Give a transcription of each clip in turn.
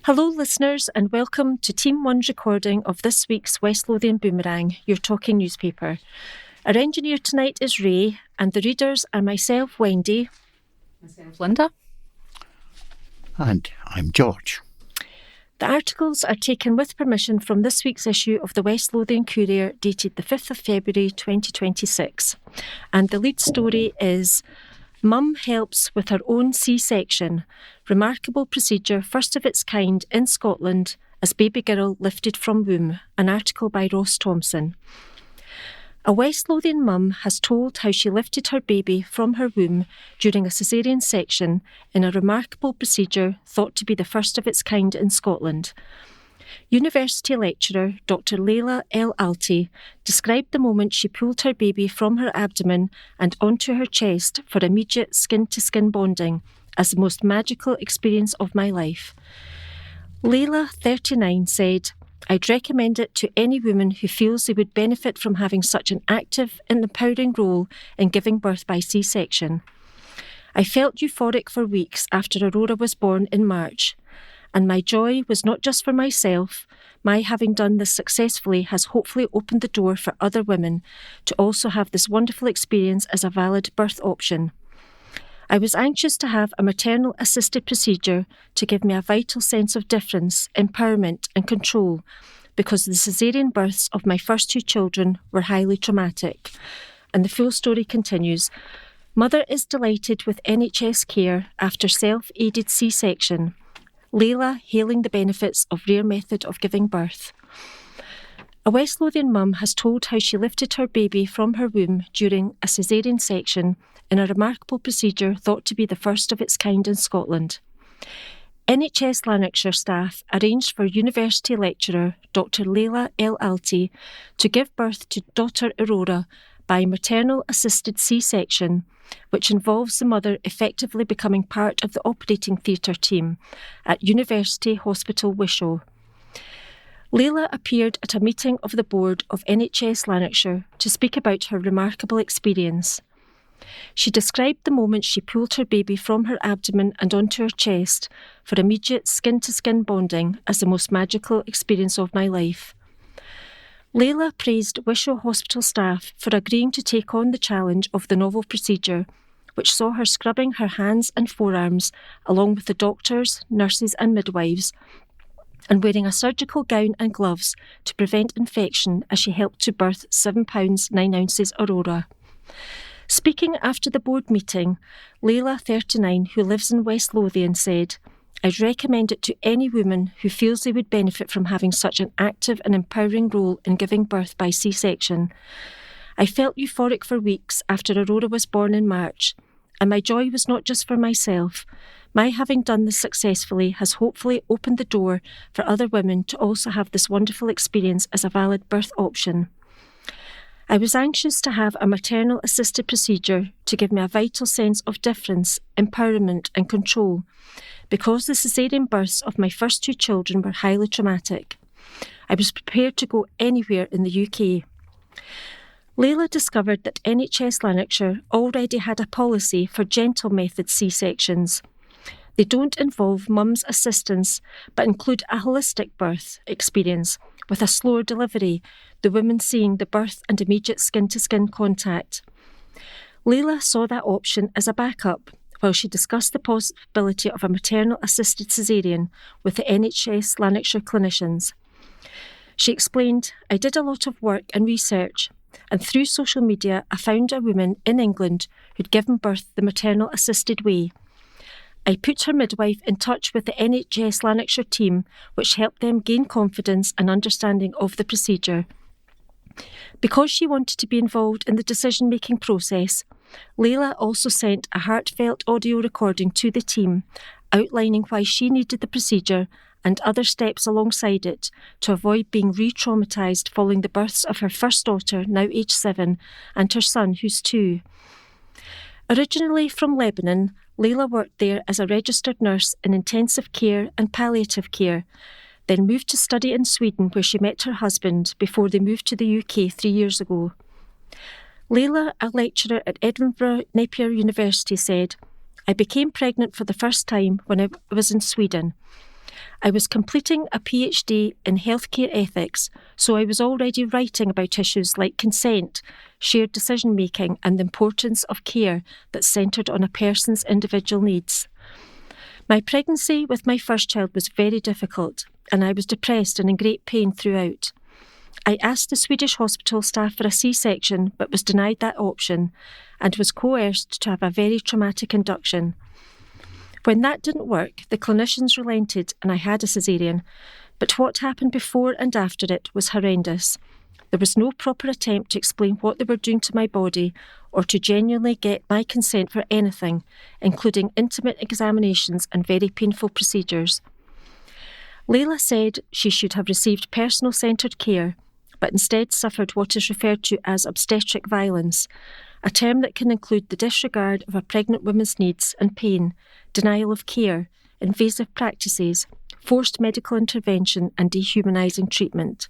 Hello listeners and welcome to Team 1's recording of this week's West Lothian Boomerang, your talking newspaper. Our engineer tonight is Ray and the readers are myself, Wendy. Myself, Linda. And I'm George. The articles are taken with permission from this week's issue of the West Lothian Courier dated the 5th of February 2026. And the lead story is Mum helps with her own C-section. Remarkable procedure, first of its kind in Scotland, as baby girl lifted from womb. An article by Ross Thompson. A West Lothian mum has told how she lifted her baby from her womb during a caesarean section in a remarkable procedure thought to be the first of its kind in Scotland. University lecturer Dr. Leila El Alti described the moment she pulled her baby from her abdomen and onto her chest for immediate skin-to-skin bonding as the most magical experience of my life. Leila, 39, said, "I'd recommend it to any woman who feels they would benefit from having such an active and empowering role in giving birth by C-section. I felt euphoric for weeks after Aurora was born in March. And my joy was not just for myself. My having done this successfully has hopefully opened the door for other women to also have this wonderful experience as a valid birth option. I was anxious to have a maternal assisted procedure to give me a vital sense of difference, empowerment and control because the caesarean births of my first two children were highly traumatic." And the full story continues. Mother is delighted with NHS care after self-aided C-section. Leila hailing the benefits of rare method of giving birth. A West Lothian mum has told how she lifted her baby from her womb during a caesarean section in a remarkable procedure thought to be the first of its kind in Scotland. NHS Lanarkshire staff arranged for university lecturer Dr. Leila El Alti to give birth to daughter Aurora by maternal assisted C-section, which involves the mother effectively becoming part of the operating theatre team at University Hospital Wishaw. Leila appeared at a meeting of the board of NHS Lanarkshire to speak about her remarkable experience. She described the moment she pulled her baby from her abdomen and onto her chest for immediate skin-to-skin bonding as the most magical experience of my life. Leila praised Wishaw Hospital staff for agreeing to take on the challenge of the novel procedure, which saw her scrubbing her hands and forearms along with the doctors, nurses and midwives, and wearing a surgical gown and gloves to prevent infection as she helped to birth 7 pounds 9 ounces Aurora. Speaking after the board meeting, Leila, 39, who lives in West Lothian, said, "I'd recommend it to any woman who feels they would benefit from having such an active and empowering role in giving birth by C-section. I felt euphoric for weeks after Aurora was born in March, and my joy was not just for myself. My having done this successfully has hopefully opened the door for other women to also have this wonderful experience as a valid birth option. I was anxious to have a maternal assisted procedure to give me a vital sense of difference, empowerment and control, because the caesarean births of my first two children were highly traumatic. I was prepared to go anywhere in the UK. Leila discovered that NHS Lanarkshire already had a policy for gentle method C-sections. They don't involve mum's assistance, but include a holistic birth experience with a slower delivery, the woman seeing the birth and immediate skin-to-skin contact. Leila saw that option as a backup while she discussed the possibility of a maternal-assisted caesarean with the NHS Lanarkshire clinicians. She explained, "I did a lot of work and research, and through social media I found a woman in England who'd given birth the maternal-assisted way. I put her midwife in touch with the NHS Lanarkshire team, which helped them gain confidence and understanding of the procedure. Because she wanted to be involved in the decision-making process, Leila also sent a heartfelt audio recording to the team, outlining why she needed the procedure and other steps alongside it to avoid being re-traumatised following the births of her first daughter, now aged 7, and her son, who's 2. Originally from Lebanon, Leila worked there as a registered nurse in intensive care and palliative care, then moved to study in Sweden where she met her husband before they moved to the UK 3 years ago. Layla, a lecturer at Edinburgh Napier University, said, "I became pregnant for the first time when I was in Sweden. I was completing a PhD in healthcare ethics, so I was already writing about issues like consent, shared decision-making and the importance of care that's centred on a person's individual needs. My pregnancy with my first child was very difficult and I was depressed and in great pain throughout. I asked the Swedish hospital staff for a C-section but was denied that option and was coerced to have a very traumatic induction. When that didn't work, the clinicians relented and I had a caesarean, but what happened before and after it was horrendous. There was no proper attempt to explain what they were doing to my body or to genuinely get my consent for anything, including intimate examinations and very painful procedures." Layla said she should have received personal-centred care, but instead suffered what is referred to as obstetric violence, a term that can include the disregard of a pregnant woman's needs and pain, denial of care, invasive practices, forced medical intervention and dehumanising treatment.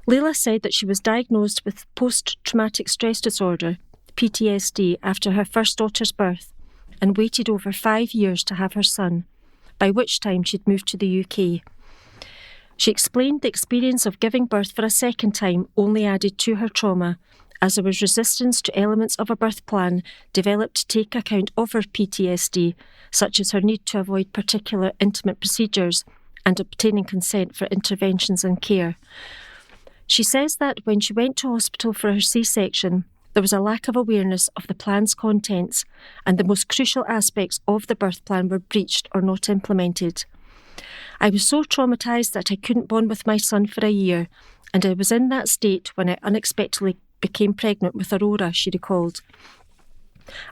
Layla said that she was diagnosed with post-traumatic stress disorder, PTSD, after her first daughter's birth and waited over 5 years to have her son, by which time she'd moved to the UK. She explained the experience of giving birth for a second time only added to her trauma, as there was resistance to elements of a birth plan developed to take account of her PTSD, such as her need to avoid particular intimate procedures and obtaining consent for interventions and care. She says that when she went to hospital for her C-section, there was a lack of awareness of the plan's contents and the most crucial aspects of the birth plan were breached or not implemented. I was so traumatised that I couldn't bond with my son for a year, and I was in that state when I unexpectedly became pregnant with Aurora, she recalled.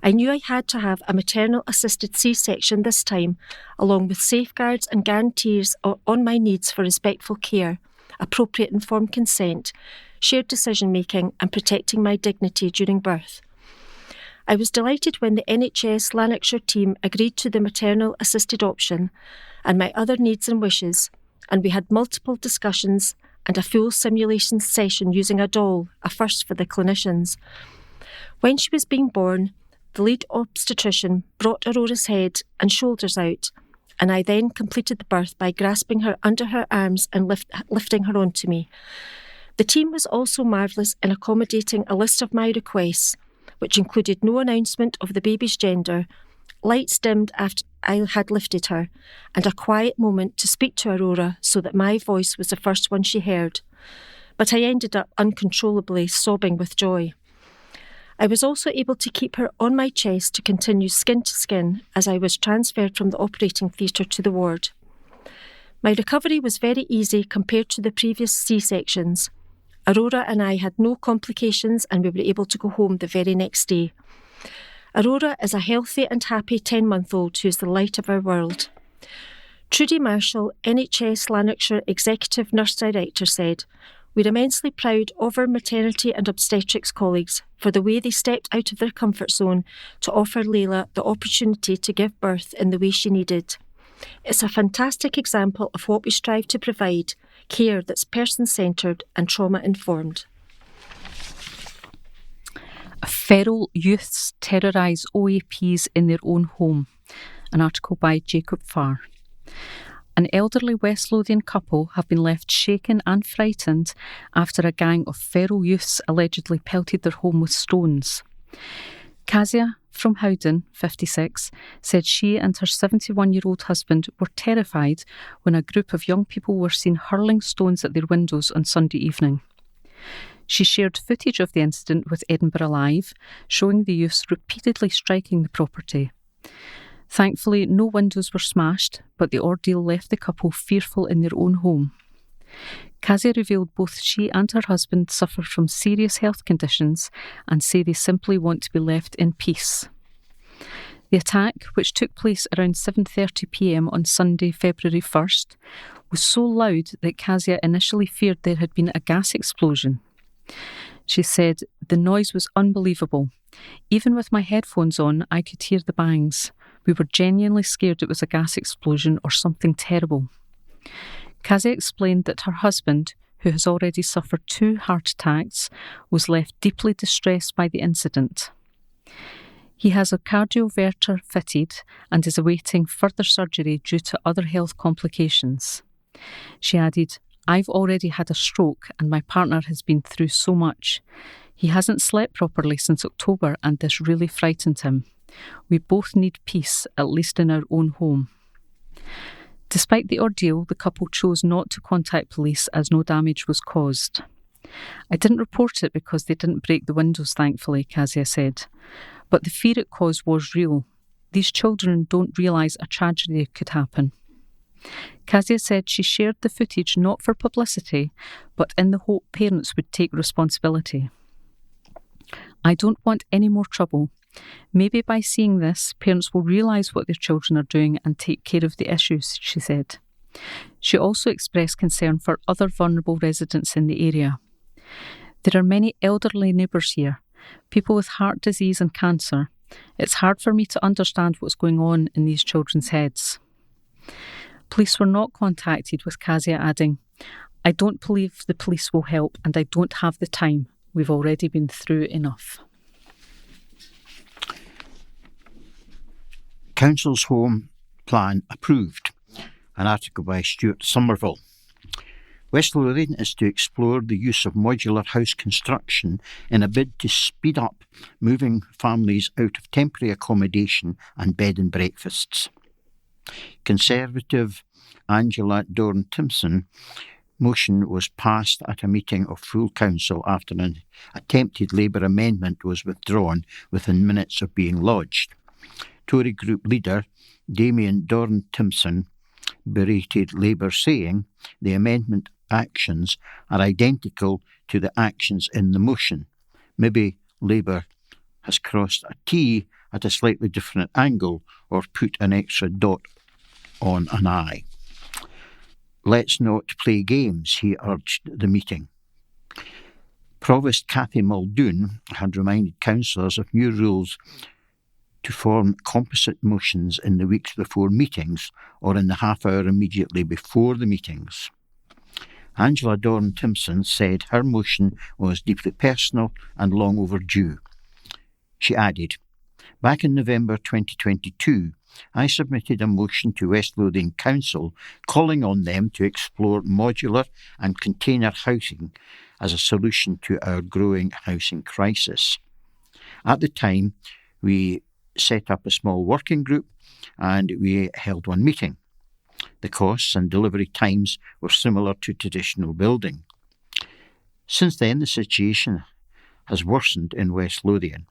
I knew I had to have a maternal-assisted C-section this time, along with safeguards and guarantees on my needs for respectful care, appropriate informed consent, shared decision-making and protecting my dignity during birth. I was delighted when the NHS Lanarkshire team agreed to the maternal-assisted option and my other needs and wishes, and we had multiple discussions and a full simulation session using a doll, a first for the clinicians. When she was being born, the lead obstetrician brought Aurora's head and shoulders out, and I then completed the birth by grasping her under her arms and lifting her onto me. The team was also marvellous in accommodating a list of my requests, which included no announcement of the baby's gender, lights dimmed after I had lifted her, and a quiet moment to speak to Aurora so that my voice was the first one she heard. But I ended up uncontrollably sobbing with joy. I was also able to keep her on my chest to continue skin to skin as I was transferred from the operating theatre to the ward. My recovery was very easy compared to the previous C-sections. Aurora and I had no complications and we were able to go home the very next day. Aurora is a healthy and happy 10-month-old who is the light of our world. Trudy Marshall, NHS Lanarkshire Executive Nurse Director, said, "We're immensely proud of our maternity and obstetrics colleagues for the way they stepped out of their comfort zone to offer Layla the opportunity to give birth in the way she needed. It's a fantastic example of what we strive to provide, care that's person-centred and trauma-informed." Feral youths terrorise OAPs in their own home. An article by Jacob Farr. An elderly West Lothian couple have been left shaken and frightened after a gang of feral youths allegedly pelted their home with stones. Kazia from Howden, 56, said she and her 71-year-old husband were terrified when a group of young people were seen hurling stones at their windows on Sunday evening. She shared footage of the incident with Edinburgh Live, showing the youths repeatedly striking the property. Thankfully, no windows were smashed, but the ordeal left the couple fearful in their own home. Kazia revealed both she and her husband suffer from serious health conditions and say they simply want to be left in peace. The attack, which took place around 7:30 p.m. on Sunday, February 1st, was so loud that Kazia initially feared there had been a gas explosion. She said, "The noise was unbelievable. Even with my headphones on, I could hear the bangs. We were genuinely scared it was a gas explosion or something terrible." Kazia explained that her husband, who has already suffered 2 heart attacks, was left deeply distressed by the incident. He has a cardioverter fitted and is awaiting further surgery due to other health complications. She added, "I've already had a stroke and my partner has been through so much. He hasn't slept properly since October and this really frightened him. We both need peace, at least in our own home." Despite the ordeal, the couple chose not to contact police as no damage was caused. "I didn't report it because they didn't break the windows, thankfully," Kazia said. "But the fear it caused was real. These children don't realise a tragedy could happen." Kazia said she shared the footage not for publicity, but in the hope parents would take responsibility. "I don't want any more trouble. Maybe by seeing this, parents will realise what their children are doing and take care of the issues," she said. She also expressed concern for other vulnerable residents in the area. "There are many elderly neighbours here, people with heart disease and cancer. It's hard for me to understand what's going on in these children's heads." Police were not contacted, with Kazia adding, "I don't believe the police will help and I don't have the time. We've already been through enough." Council's home plan approved. An article by Stuart Somerville. West Lothian is to explore the use of modular house construction in a bid to speed up moving families out of temporary accommodation and bed and breakfasts. Conservative Angela Dorn-Timpson motion was passed at a meeting of full council after an attempted Labour amendment was withdrawn within minutes of being lodged. Tory group leader Damien Dorn-Timpson berated Labour, saying the amendment actions are identical to the actions in the motion. Maybe Labour has crossed a T at a slightly different angle or put an extra dot on an I. "Let's not play games," he urged the meeting. Provost Cathy Muldoon had reminded councillors of new rules to form composite motions in the weeks before meetings or in the half hour immediately before the meetings. Angela Dorn-Timpson said her motion was deeply personal and long overdue. She added, "Back in November 2022, I submitted a motion to West Lothian Council calling on them to explore modular and container housing as a solution to our growing housing crisis. At the time, we set up a small working group and we held one meeting. The costs and delivery times were similar to traditional building. Since then, the situation has worsened in West Lothian.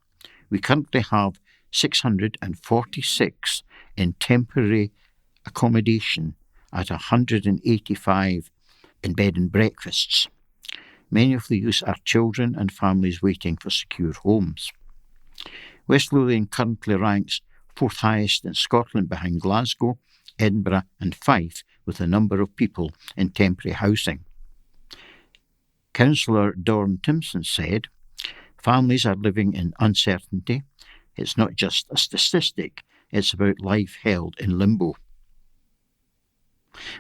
We currently have 646 in temporary accommodation at 185 in bed and breakfasts. Many of the youth are children and families waiting for secure homes. West Lothian currently ranks 4th highest in Scotland behind Glasgow, Edinburgh and Fife with the number of people in temporary housing." Councillor Dorn-Timpson said, "Families are living in uncertainty. It's not just a statistic, it's about life held in limbo.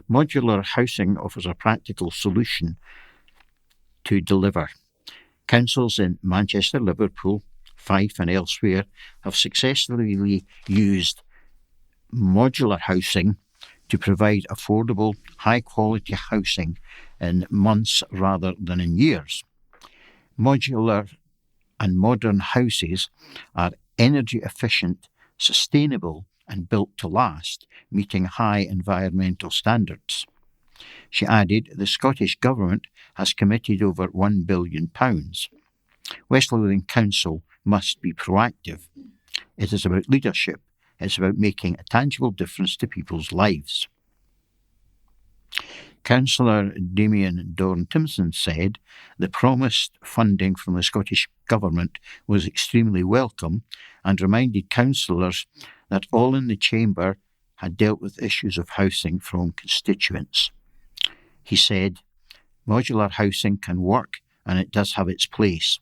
Modular housing offers a practical solution to deliver. Councils in Manchester, Liverpool, Fife and elsewhere have successfully used modular housing to provide affordable, high-quality housing in months rather than in years. Modular and modern houses are energy efficient, sustainable and built to last, meeting high environmental standards." She added the Scottish Government has committed over £1 billion. West Lothian Council must be proactive. It is about leadership. It's about making a tangible difference to people's lives. Councillor Damien Dorn-Timpson said the promised funding from the Scottish Government was extremely welcome and reminded councillors that all in the chamber had dealt with issues of housing from constituents. He said, "Modular housing can work and it does have its place.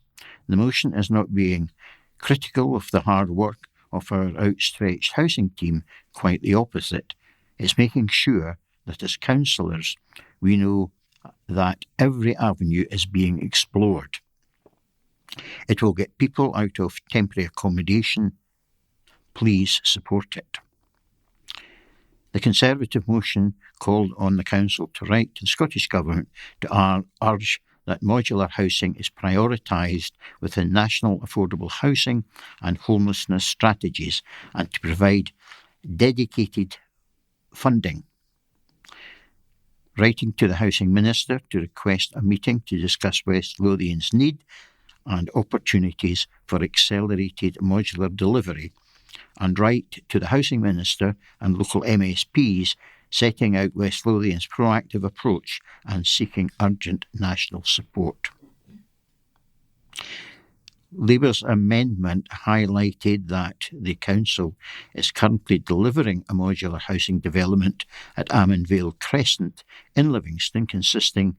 The motion is not being critical of the hard work of our outstretched housing team, quite the opposite. It's making sure that as councillors we know that every avenue is being explored. It will get people out of temporary accommodation. Please support it. The Conservative motion called on the Council to write to the Scottish Government to urge that modular housing is prioritised within national affordable housing and homelessness strategies and to provide dedicated funding. Writing to the Housing Minister to request a meeting to discuss West Lothian's need and opportunities for accelerated modular delivery, and write to the Housing Minister and local MSPs setting out West Lothian's proactive approach and seeking urgent national support. Labour's amendment highlighted that the Council is currently delivering a modular housing development at Ammonvale Crescent in Livingston consisting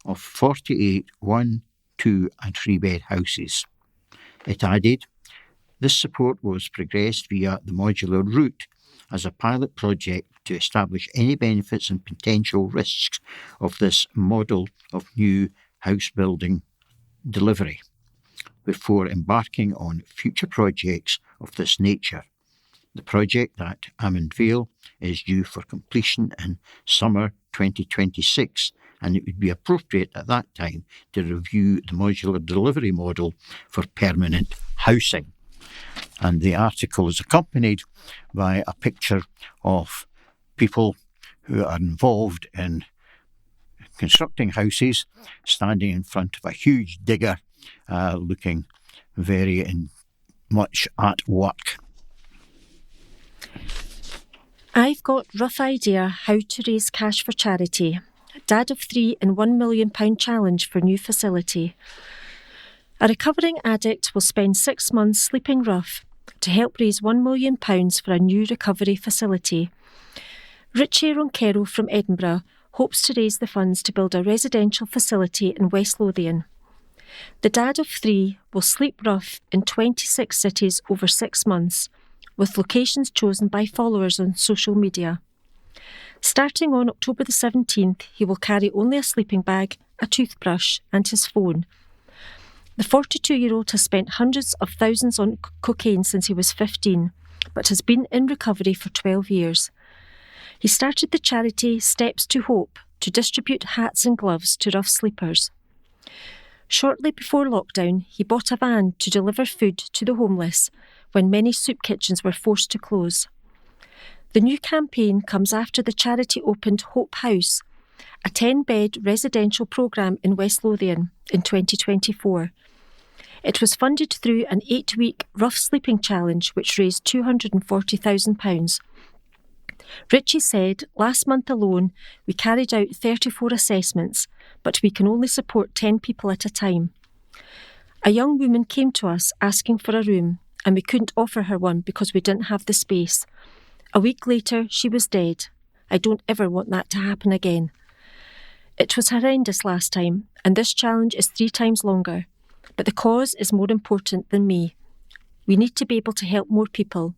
of 48 1, 2 and 3 bed houses. It added, this support was progressed via the modular route as a pilot project to establish any benefits and potential risks of this model of new house building delivery before embarking on future projects of this nature. The project at Ammonvale is due for completion in summer 2026, and it would be appropriate at that time to review the modular delivery model for permanent housing. And the article is accompanied by a picture of people who are involved in constructing houses, standing in front of a huge digger, looking very much at work. I've got rough idea how to raise cash for charity. Dad of 3 and £1 million challenge for new facility. A recovering addict will spend 6 months sleeping rough to help raise £1 million for a new recovery facility. Richie Ronquero from Edinburgh hopes to raise the funds to build a residential facility in West Lothian. The dad of 3 will sleep rough in 26 cities over 6 months, with locations chosen by followers on social media. Starting on October the 17th, he will carry only a sleeping bag, a toothbrush and his phone. The 42-year-old has spent hundreds of thousands on cocaine since he was 15, but has been in recovery for 12 years. He started the charity Steps to Hope to distribute hats and gloves to rough sleepers. Shortly before lockdown, he bought a van to deliver food to the homeless when many soup kitchens were forced to close. The new campaign comes after the charity opened Hope House, a 10-bed residential programme in West Lothian in 2024. It was funded through an 8-week rough sleeping challenge which raised £240,000. Richie said, last month alone we carried out 34 assessments, but we can only support 10 people at a time. A young woman came to us asking for a room and we couldn't offer her one because we didn't have the space. A week later, she was dead. I don't ever want that to happen again. It was horrendous last time, and this challenge is 3 times longer. But the cause is more important than me. We need to be able to help more people.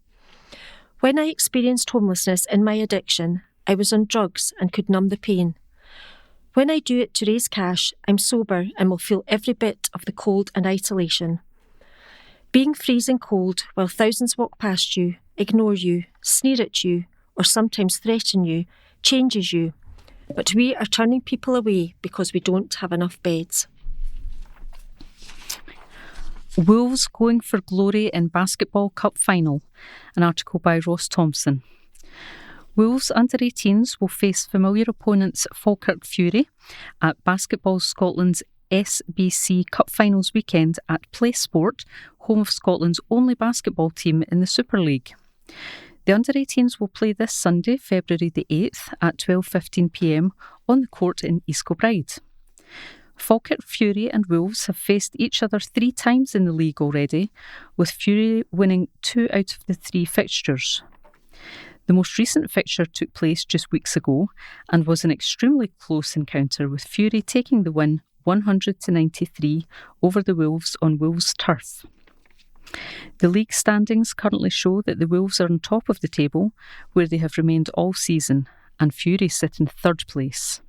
When I experienced homelessness in my addiction, I was on drugs and could numb the pain. When I do it to raise cash, I'm sober and will feel every bit of the cold and isolation. Being freezing cold while thousands walk past you, ignore you, sneer at you, or sometimes threaten you, changes you. But we are turning people away because we don't have enough beds. Wolves going for glory in Basketball Cup Final, an article by Ross Thompson. Wolves under-18s will face familiar opponents Falkirk Fury at Basketball Scotland's SBC Cup Finals weekend at PlaySport, home of Scotland's only basketball team in the Super League. The under-18s will play this Sunday, February the 8th at 12:15pm on the court in East Kilbride. Falkirk Fury and Wolves have faced each other 3 times in the league already, with Fury winning 2 out of the 3 fixtures. The most recent fixture took place just weeks ago and was an extremely close encounter, with Fury taking the win 100-93 over the Wolves on Wolves turf. The league standings currently show that the Wolves are on top of the table, where they have remained all season, and Fury sit in 3rd place.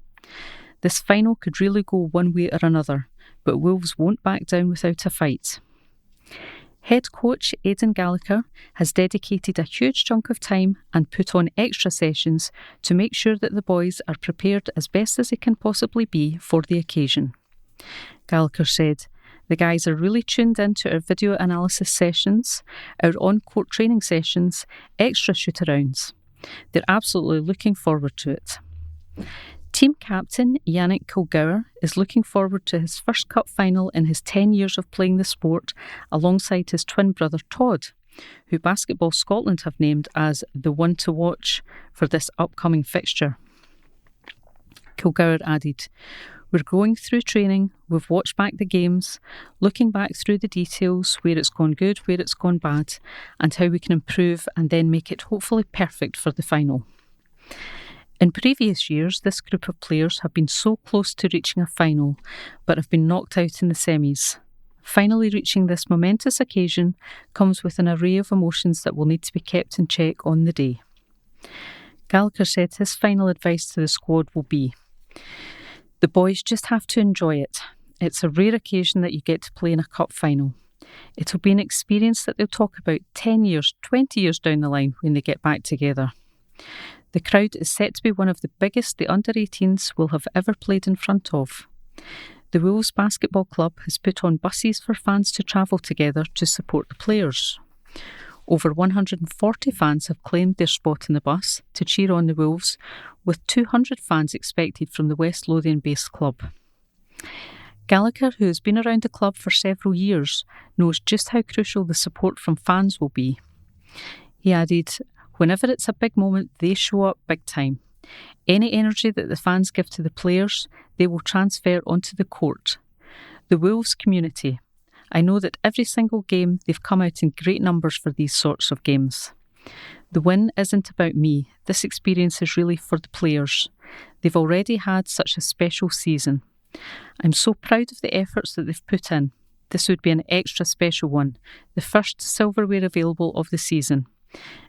This final could really go one way or another, but Wolves won't back down without a fight. Head coach Aidan Gallagher has dedicated a huge chunk of time and put on extra sessions to make sure that the boys are prepared as best as they can possibly be for the occasion. Gallagher said, "The guys are really tuned into our video analysis sessions, our on-court training sessions, extra shoot-arounds. They're absolutely looking forward to it." Team captain Yannick Kilgour is looking forward to his first cup final in his 10 years of playing the sport alongside his twin brother Todd, who Basketball Scotland have named as the one to watch for this upcoming fixture. Kilgour added, "We're going through training, we've watched back the games, looking back through the details, where it's gone good, where it's gone bad, and how we can improve and then make it hopefully perfect for the final." In previous years, this group of players have been so close to reaching a final, but have been knocked out in the semis. Finally reaching this momentous occasion comes with an array of emotions that will need to be kept in check on the day. Gallagher said his final advice to the squad will be, "The boys just have to enjoy it. It's a rare occasion that you get to play in a cup final. It'll be an experience that they'll talk about 10 years, 20 years down the line when they get back together. The crowd is set to be one of the biggest the under-18s will have ever played in front of. The Wolves Basketball Club has put on buses for fans to travel together to support the players. Over 140 fans have claimed their spot in the bus to cheer on the Wolves, with 200 fans expected from the West Lothian-based club." Gallagher, who has been around the club for several years, knows just how crucial the support from fans will be. He added, "Whenever it's a big moment, they show up big time. Any energy that the fans give to the players, they will transfer onto the court. The Wolves community. I know that every single game they've come out in great numbers for these sorts of games. The win isn't about me. This experience is really for the players. They've already had such a special season. I'm so proud of the efforts that they've put in. This would be an extra special one, the first silverware available of the season.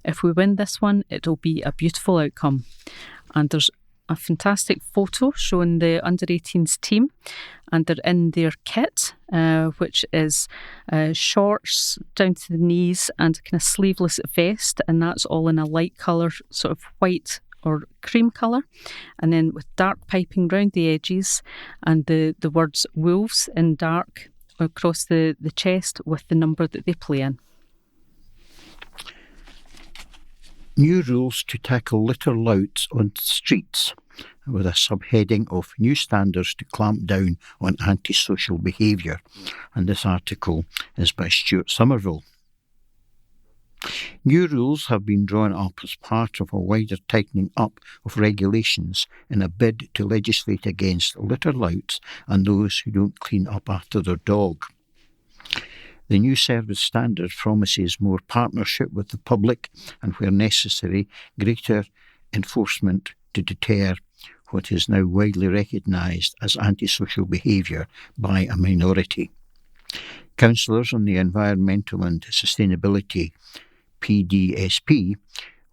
If we win this one, it'll be a beautiful outcome." And there's a fantastic photo showing the under-18s team, and they're in their kit, which is shorts down to the knees and a kind of sleeveless vest, and that's all in a light colour, sort of white or cream colour, and then with dark piping round the edges, and the words Wolves in dark across the chest with the number that they play in. New rules to tackle litter louts on streets, with a subheading of New Standards to Clamp Down on Antisocial Behaviour. And this article is by Stuart Somerville. New rules have been drawn up as part of a wider tightening up of regulations in a bid to legislate against litter louts and those who don't clean up after their dog. The new service standard promises more partnership with the public and, where necessary, greater enforcement to deter what is now widely recognised as antisocial behaviour by a minority. Councillors on the Environmental and Sustainability PDSP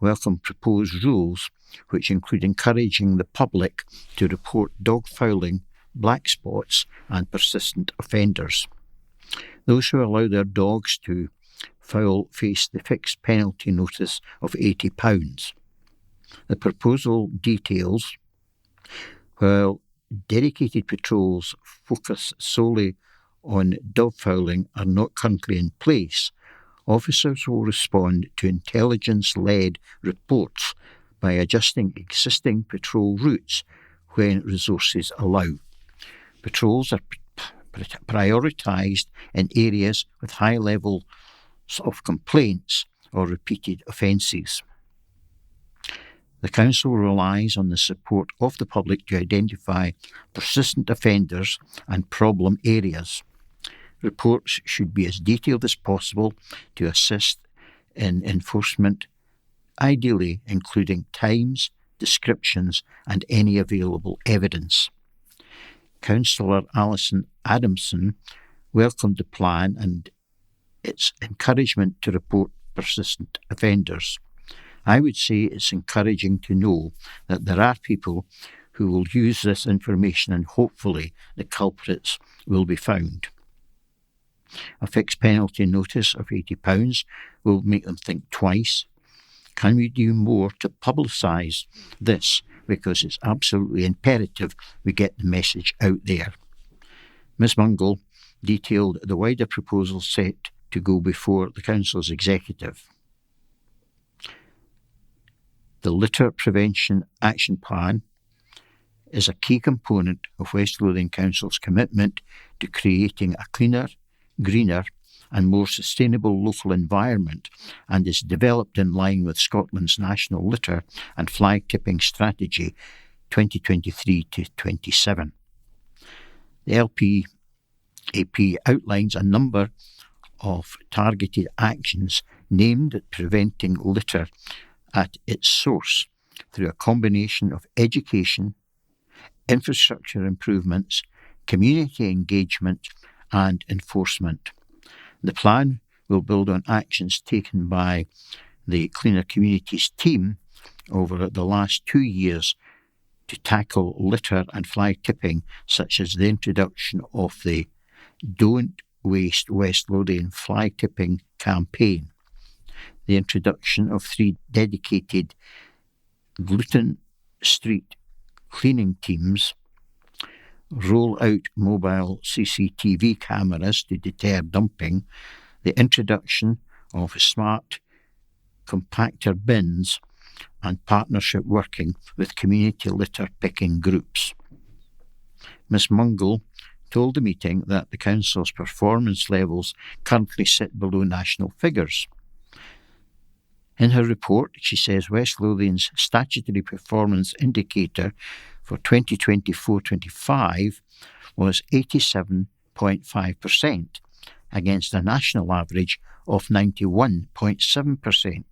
welcome proposed rules which include encouraging the public to report dog fouling, black spots and persistent offenders. Those who allow their dogs to foul face the fixed penalty notice of £80. The proposal details, while dedicated patrols focus solely on dog fouling are not currently in place, officers will respond to intelligence-led reports by adjusting existing patrol routes when resources allow. Patrols are prioritised in areas with high levels of complaints or repeated offences. The Council relies on the support of the public to identify persistent offenders and problem areas. Reports should be as detailed as possible to assist in enforcement, ideally including times, descriptions and any available evidence. Councillor Alison Adamson welcomed the plan and its encouragement to report persistent offenders. I would say it's encouraging to know that there are people who will use this information, and hopefully the culprits will be found. A fixed penalty notice of £80 will make them think twice. Can we do more to publicise this? Because it's absolutely imperative we get the message out there. Ms Mungle detailed the wider proposal set to go before the Council's executive. The Litter Prevention Action Plan is a key component of West Lothian Council's commitment to creating a cleaner, greener and more sustainable local environment, and is developed in line with Scotland's National Litter and Fly Tipping Strategy 2023 to 27. The LPAP outlines a number of targeted actions aimed at preventing litter at its source through a combination of education, infrastructure improvements, community engagement and enforcement. The plan will build on actions taken by the Cleaner Communities team over the last 2 years to tackle litter and fly tipping, such as the introduction of the Don't Waste West Lothian fly tipping campaign, the introduction of 3 dedicated Gluten Street cleaning teams, roll out mobile CCTV cameras to deter dumping, the introduction of smart compactor bins, and partnership working with community litter picking groups. Ms Mungle told the meeting that the Council's performance levels currently sit below national figures. In her report, she says West Lothian's statutory performance indicator for 2024-25 was 87.5% against a national average of 91.7%.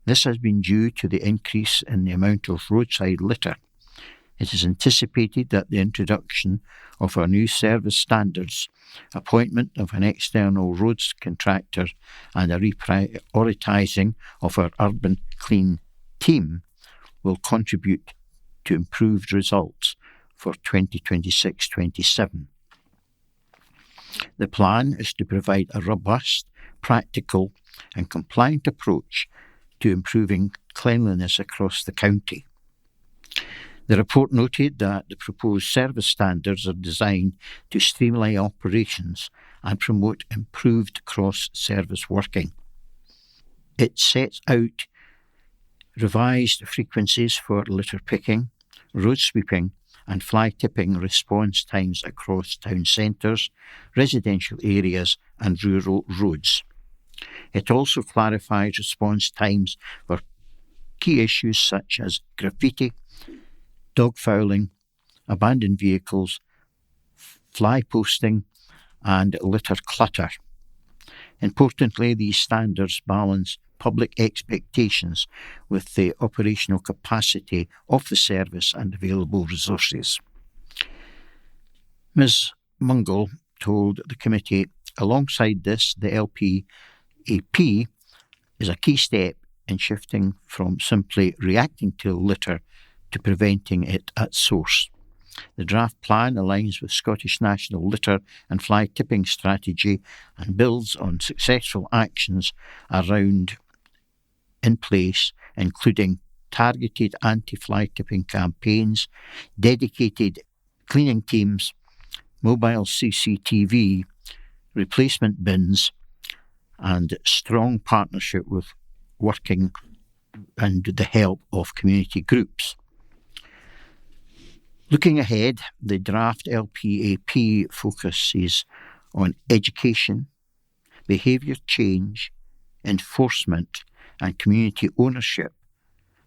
This has been due to the increase in the amount of roadside litter. It is anticipated that the introduction of our new service standards, appointment of an external roads contractor and a reprioritising of our urban clean team will contribute to improved results for 2026-27. The plan is to provide a robust, practical and compliant approach to improving cleanliness across the county. The report noted that the proposed service standards are designed to streamline operations and promote improved cross-service working. It sets out revised frequencies for litter picking, road sweeping and fly tipping response times across town centres, residential areas and rural roads. It also clarifies response times for key issues such as graffiti, dog fouling, abandoned vehicles, fly posting and litter clutter. Importantly, these standards balance public expectations with the operational capacity of the service and available resources. Ms Mungle told the committee, alongside this, the LPAP is a key step in shifting from simply reacting to litter to preventing it at source. The draft plan aligns with Scottish National Litter and Fly Tipping Strategy and builds on successful actions in place, including targeted anti-fly tipping campaigns, dedicated cleaning teams, mobile CCTV, replacement bins, and strong partnership with working and the help of community groups. Looking ahead, the draft LPAP focuses on education, behaviour change, enforcement and community ownership,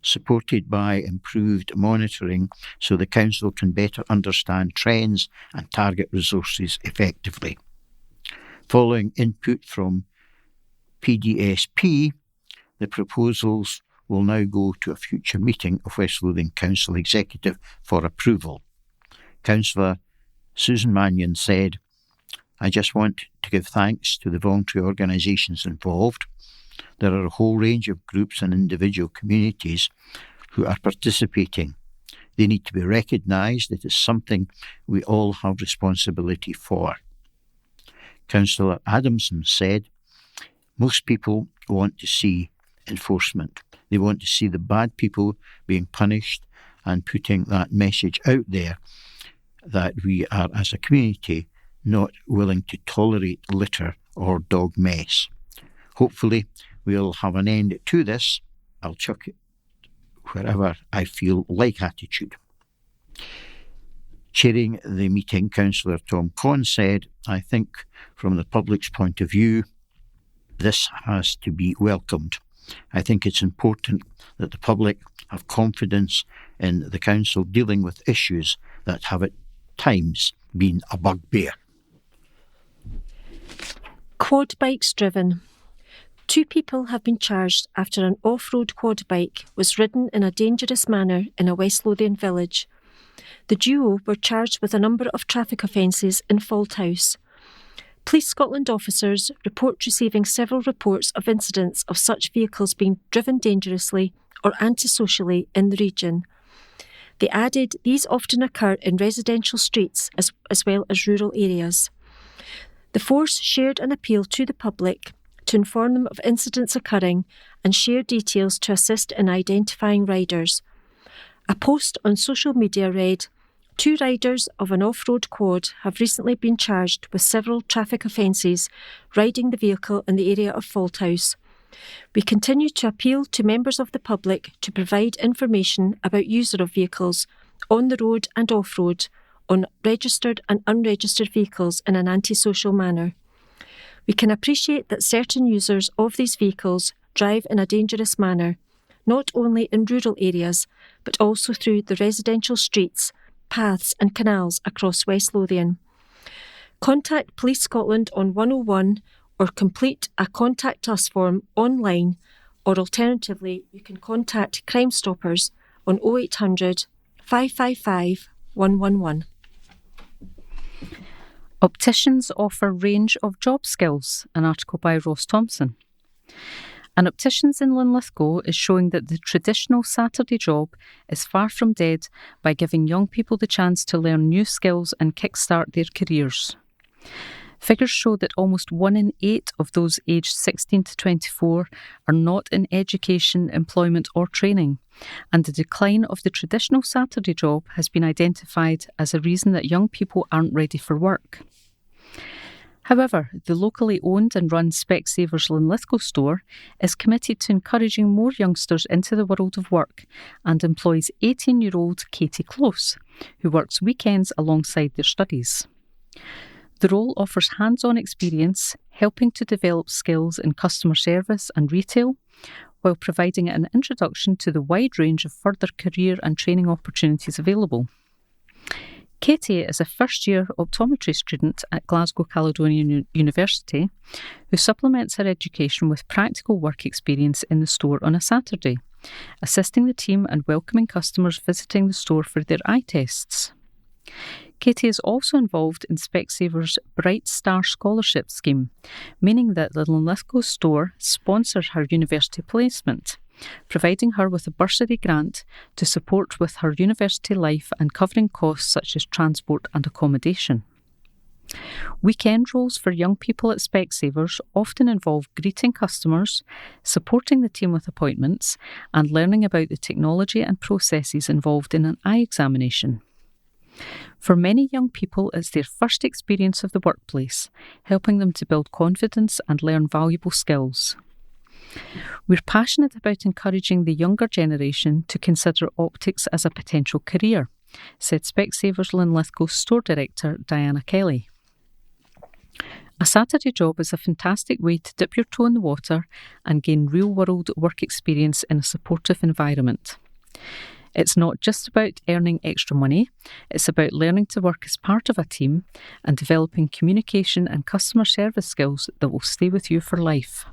supported by improved monitoring so the Council can better understand trends and target resources effectively. Following input from PDSP, the proposals will now go to a future meeting of West Lothian Council Executive for approval. Councillor Susan Mannion said, "I just want to give thanks to the voluntary organisations involved. There are a whole range of groups and individual communities who are participating. They need to be recognised. It is something we all have responsibility for. Councillor Adamson said, most people want to see enforcement. They want to see the bad people being punished and putting that message out there that we are, as a community, not willing to tolerate litter or dog mess. Hopefully, we'll have an end to this. I'll chuck it wherever I feel like attitude. Chairing the meeting, Councillor Tom Conn said, I think from the public's point of view, this has to be welcomed. I think it's important that the public have confidence in the council dealing with issues that have at times been a bugbear. Quad bikes driven. 2 people have been charged after an off-road quad bike was ridden in a dangerous manner in a West Lothian village. The duo were charged with a number of traffic offences in Falthouse. Police Scotland officers report receiving several reports of incidents of such vehicles being driven dangerously or antisocially in the region. They added these often occur in residential streets as well as rural areas. The force shared an appeal to the public to inform them of incidents occurring and share details to assist in identifying riders. A post on social media read, 2 riders of an off-road quad have recently been charged with several traffic offences riding the vehicle in the area of Falthouse. We continue to appeal to members of the public to provide information about user of vehicles on the road and off-road, on registered and unregistered vehicles in an antisocial manner. We can appreciate that certain users of these vehicles drive in a dangerous manner, not only in rural areas, but also through the residential streets, paths and canals across West Lothian. Contact Police Scotland on 101 or complete a Contact Us form online, or alternatively you can contact Crime Stoppers on 0800 555 111. Opticians offer range of job skills, an article by Ross Thompson. An Opticians in Linlithgow is showing that the traditional Saturday job is far from dead by giving young people the chance to learn new skills and kickstart their careers. Figures show that almost 1 in 8 of those aged 16 to 24 are not in education, employment or training, and the decline of the traditional Saturday job has been identified as a reason that young people aren't ready for work. However, the locally owned and run Specsavers Linlithgow store is committed to encouraging more youngsters into the world of work and employs 18-year-old Katie Close, who works weekends alongside their studies. The role offers hands-on experience, helping to develop skills in customer service and retail, while providing an introduction to the wide range of further career and training opportunities available. Katie is a first-year optometry student at Glasgow Caledonian University who supplements her education with practical work experience in the store on a Saturday, assisting the team and welcoming customers visiting the store for their eye tests. Katie is also involved in Specsavers' Bright Star Scholarship scheme, meaning that the Linlithgow store sponsors her university placement, providing her with a bursary grant to support with her university life and covering costs such as transport and accommodation. Weekend roles for young people at Specsavers often involve greeting customers, supporting the team with appointments, and learning about the technology and processes involved in an eye examination. For many young people, it's their first experience of the workplace, helping them to build confidence and learn valuable skills. We're passionate about encouraging the younger generation to consider optics as a potential career, said Specsavers Linlithgow store director Diana Kelly. A Saturday job is a fantastic way to dip your toe in the water and gain real-world work experience in a supportive environment. It's not just about earning extra money, it's about learning to work as part of a team and developing communication and customer service skills that will stay with you for life.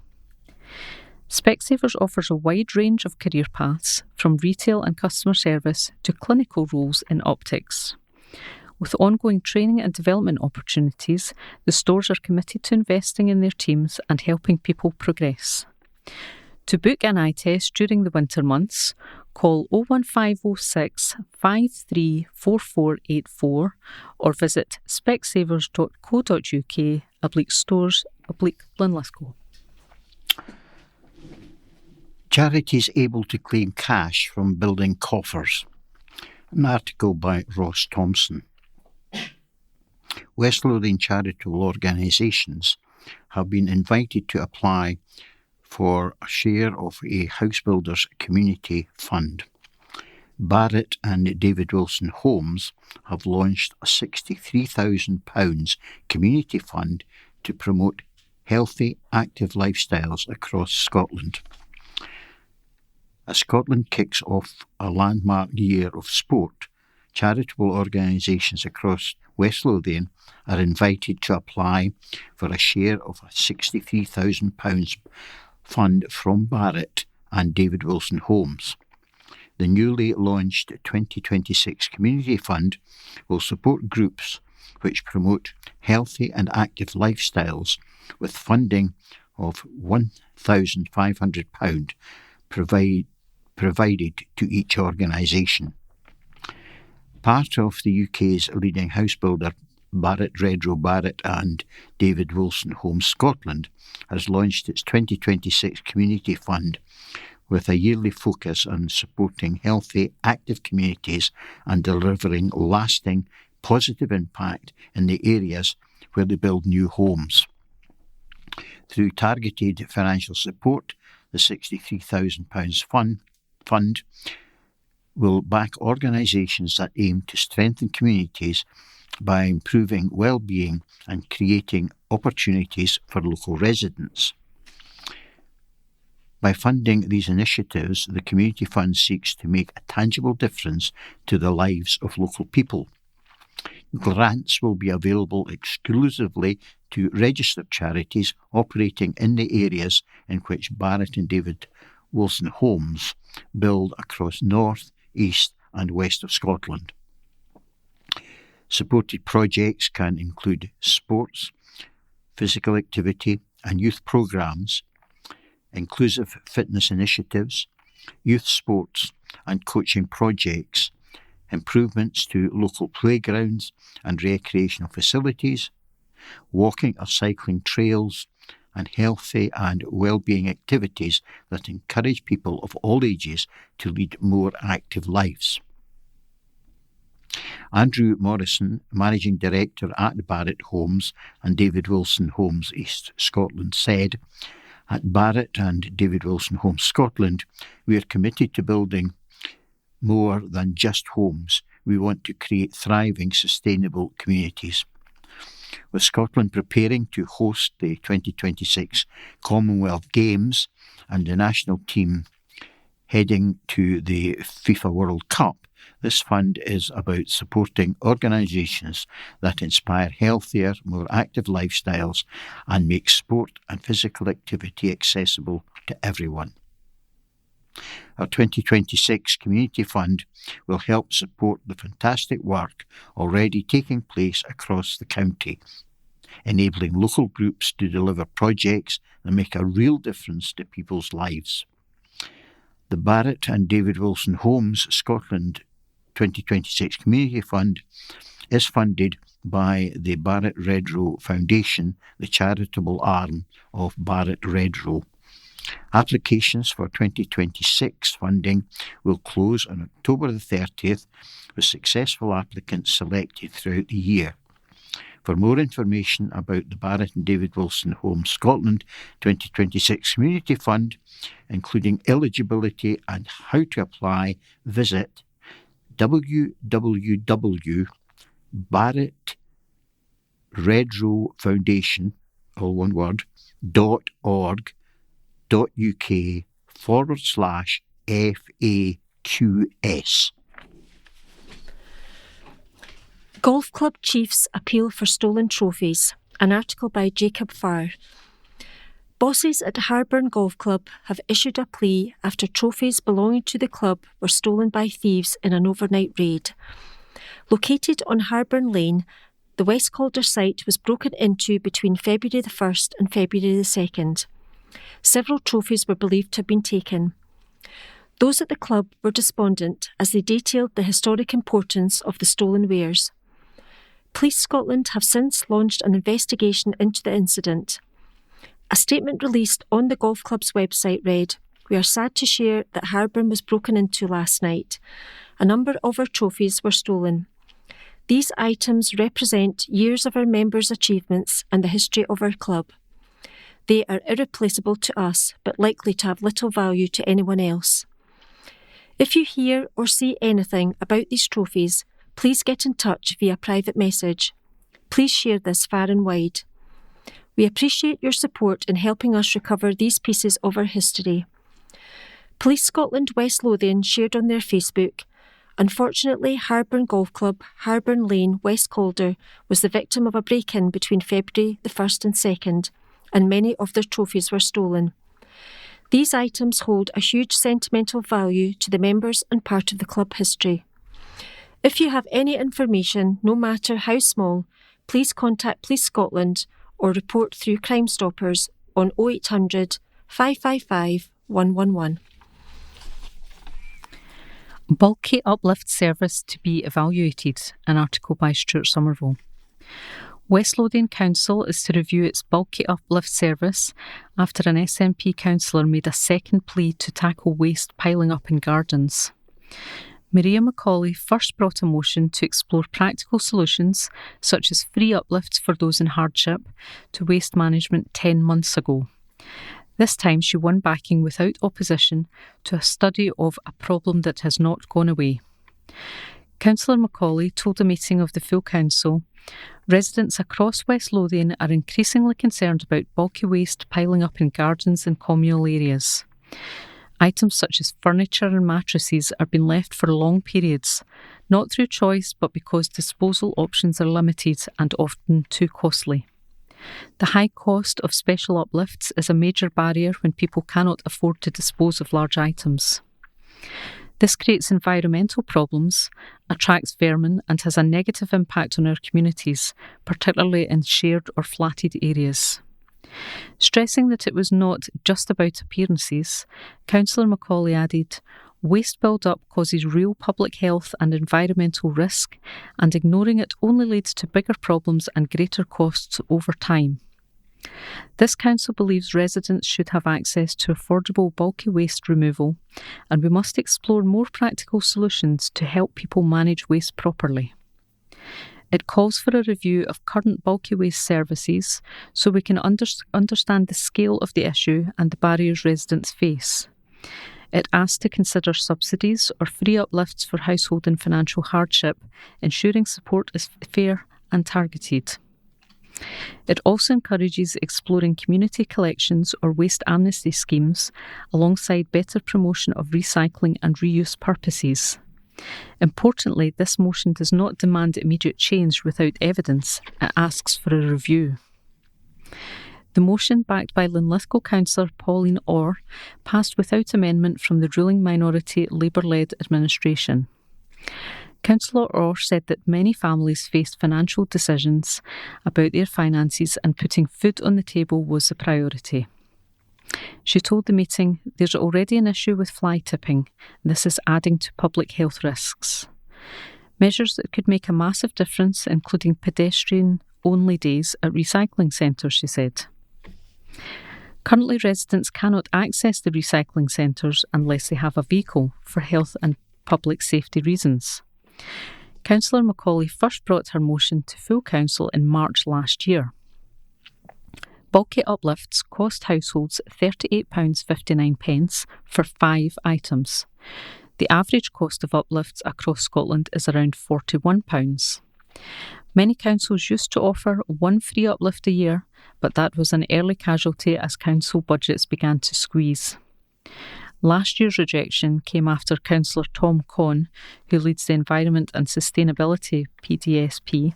Specsavers offers a wide range of career paths, from retail and customer service to clinical roles in optics. With ongoing training and development opportunities, the stores are committed to investing in their teams and helping people progress. To book an eye test during the winter months, call 01506 534484 or visit specsavers.co.uk/stores/Linlithgow. Charities able to claim cash from building coffers. An article by Ross Thompson. West Lothian charitable organisations have been invited to apply for a share of a housebuilders community fund. Barrett and David Wilson Homes have launched a £63,000 community fund to promote healthy, active lifestyles across Scotland. As Scotland kicks off a landmark year of sport, charitable organisations across West Lothian are invited to apply for a share of a £63,000 fund from Barrett and David Wilson Homes. The newly launched 2026 Community Fund will support groups which promote healthy and active lifestyles with funding of £1,500 provided to each organisation. Part of the UK's leading house builder, Barrett Redrow Barrett and David Wilson Homes Scotland, has launched its 2026 Community Fund with a yearly focus on supporting healthy, active communities and delivering lasting, positive impact in the areas where they build new homes. Through targeted financial support, the £63,000 fund will back organisations that aim to strengthen communities by improving well-being and creating opportunities for local residents. By funding these initiatives, the Community Fund seeks to make a tangible difference to the lives of local people. Grants will be available exclusively to registered charities operating in the areas in which Barrett and David Wilson Homes build across north, east and west of Scotland. Supported projects can include sports, physical activity and youth programmes, inclusive fitness initiatives, youth sports and coaching projects, improvements to local playgrounds and recreational facilities, walking or cycling trails, and healthy and well-being activities that encourage people of all ages to lead more active lives. Andrew Morrison, Managing Director at Barrett Homes and David Wilson Homes East Scotland, said, "At Barrett and David Wilson Homes Scotland, we are committed to building more than just homes. We want to create thriving, sustainable communities." With Scotland preparing to host the 2026 Commonwealth Games and the national team heading to the FIFA World Cup, this fund is about supporting organisations that inspire healthier, more active lifestyles and make sport and physical activity accessible to everyone. Our 2026 Community Fund will help support the fantastic work already taking place across the county, enabling local groups to deliver projects that make a real difference to people's lives. The Barrett and David Wilson Homes Scotland 2026 Community Fund is funded by the Barrett Redrow Foundation, the charitable arm of Barrett Redrow. Applications for 2026 funding will close on October the 30th, with successful applicants selected throughout the year. For more information about the Barrett and David Wilson Homes Scotland 2026 Community Fund, including eligibility and how to apply, visit www.barrettredrowfoundation, all one word, .org.uk/FAQS. Golf Club Chiefs appeal for stolen trophies. An article by Jacob Farr. Bosses at Harburn Golf Club have issued a plea after trophies belonging to the club were stolen by thieves in an overnight raid. Located on Harburn Lane, the West Calder site was broken into between February the 1st and February the 2nd. Several trophies were believed to have been taken. Those at the club were despondent as they detailed the historic importance of the stolen wares. Police Scotland have since launched an investigation into the incident. A statement released on the golf club's website read, "We are sad to share that Harburn was broken into last night. A number of our trophies were stolen. These items represent years of our members' achievements and the history of our club. They are irreplaceable to us, but likely to have little value to anyone else. If you hear or see anything about these trophies, please get in touch via private message. Please share this far and wide. We appreciate your support in helping us recover these pieces of our history." Police Scotland West Lothian shared on their Facebook, "Unfortunately, Harburn Golf Club, Harburn Lane, West Calder, was the victim of a break-in between February the 1st and 2nd, and many of their trophies were stolen. These items hold a huge sentimental value to the members and part of the club history. If you have any information, no matter how small, please contact Police Scotland or report through Crime Stoppers on 0800 555 111. Bulky uplift service to be evaluated, an article by Stuart Somerville. West Lothian Council is to review its bulky uplift service after an SNP councillor made a second plea to tackle waste piling up in gardens. Maria Macaulay first brought a motion to explore practical solutions, such as free uplifts for those in hardship, to waste management 10 months ago. This time she won backing without opposition to a study of a problem that has not gone away. Councillor Macaulay told a meeting of the full council, "Residents across West Lothian are increasingly concerned about bulky waste piling up in gardens and communal areas. Items such as furniture and mattresses are being left for long periods, not through choice but because disposal options are limited and often too costly. The high cost of special uplifts is a major barrier when people cannot afford to dispose of large items. This creates environmental problems, attracts vermin and has a negative impact on our communities, particularly in shared or flatted areas." Stressing that it was not just about appearances, Councillor Macaulay added, "Waste build-up causes real public health and environmental risk, and ignoring it only leads to bigger problems and greater costs over time. This council believes residents should have access to affordable bulky waste removal, and we must explore more practical solutions to help people manage waste properly. It calls for a review of current bulky waste services so we can understand the scale of the issue and the barriers residents face. It asks to consider subsidies or free uplifts for household in financial hardship, ensuring support is fair and targeted. It also encourages exploring community collections or waste amnesty schemes alongside better promotion of recycling and reuse purposes. Importantly, this motion does not demand immediate change without evidence. It asks for a review." The motion, backed by Linlithgow councillor Pauline Orr, passed without amendment from the ruling minority Labour-led administration. Councillor Orr said that many families faced financial decisions about their finances and putting food on the table was a priority. She told the meeting, "There's already an issue with fly tipping, and this is adding to public health risks. Measures that could make a massive difference, including pedestrian-only days at recycling centres," she said. Currently, residents cannot access the recycling centres unless they have a vehicle for health and public safety reasons. Councillor Macaulay first brought her motion to full council in March last year. Bulky uplifts cost households £38.59 for 5 items. The average cost of uplifts across Scotland is around £41. Many councils used to offer one free uplift a year, but that was an early casualty as council budgets began to squeeze. Last year's rejection came after Councillor Tom Conn, who leads the Environment and Sustainability PDSP,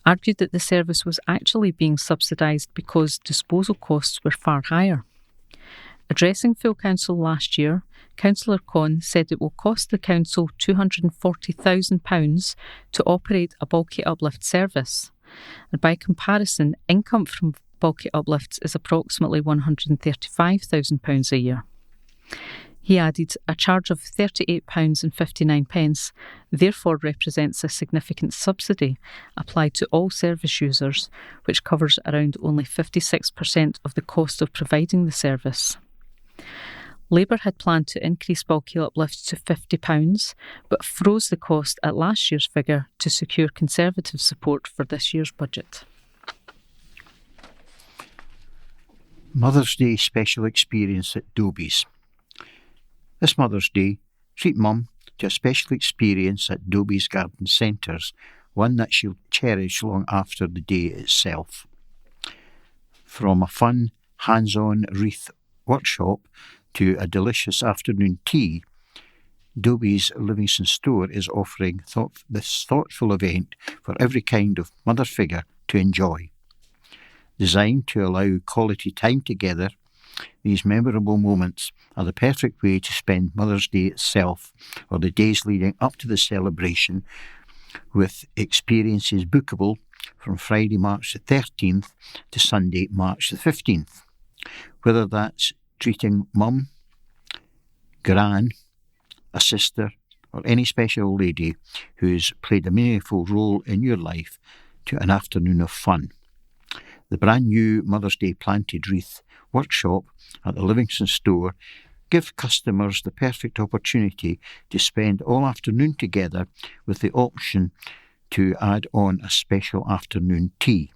argued that the service was actually being subsidised because disposal costs were far higher. Addressing full council last year, Councillor Conn said it will cost the council £240,000 to operate a bulky uplift service, and by comparison, income from bulky uplifts is approximately £135,000 a year. He added, a charge of £38.59 therefore represents a significant subsidy applied to all service users, which covers around only 56% of the cost of providing the service. Labour had planned to increase bulky uplifts to £50, but froze the cost at last year's figure to secure Conservative support for this year's budget. Mother's Day special experience at Doby's. This Mother's Day, treat Mum to a special experience at Doby's Garden Centres, one that she'll cherish long after the day itself. From a fun, hands-on wreath workshop to a delicious afternoon tea, Doby's Livingston store is offering this thoughtful event for every kind of mother figure to enjoy. Designed to allow quality time together, these memorable moments are the perfect way to spend Mother's Day itself or the days leading up to the celebration, with experiences bookable from Friday, March the 13th to Sunday, March the 15th. Whether that's treating Mum, Gran, a sister, or any special lady who's played a meaningful role in your life to an afternoon of fun. The brand new Mother's Day Planted Wreath workshop at the Livingston store give customers the perfect opportunity to spend all afternoon together, with the option to add on a special afternoon tea.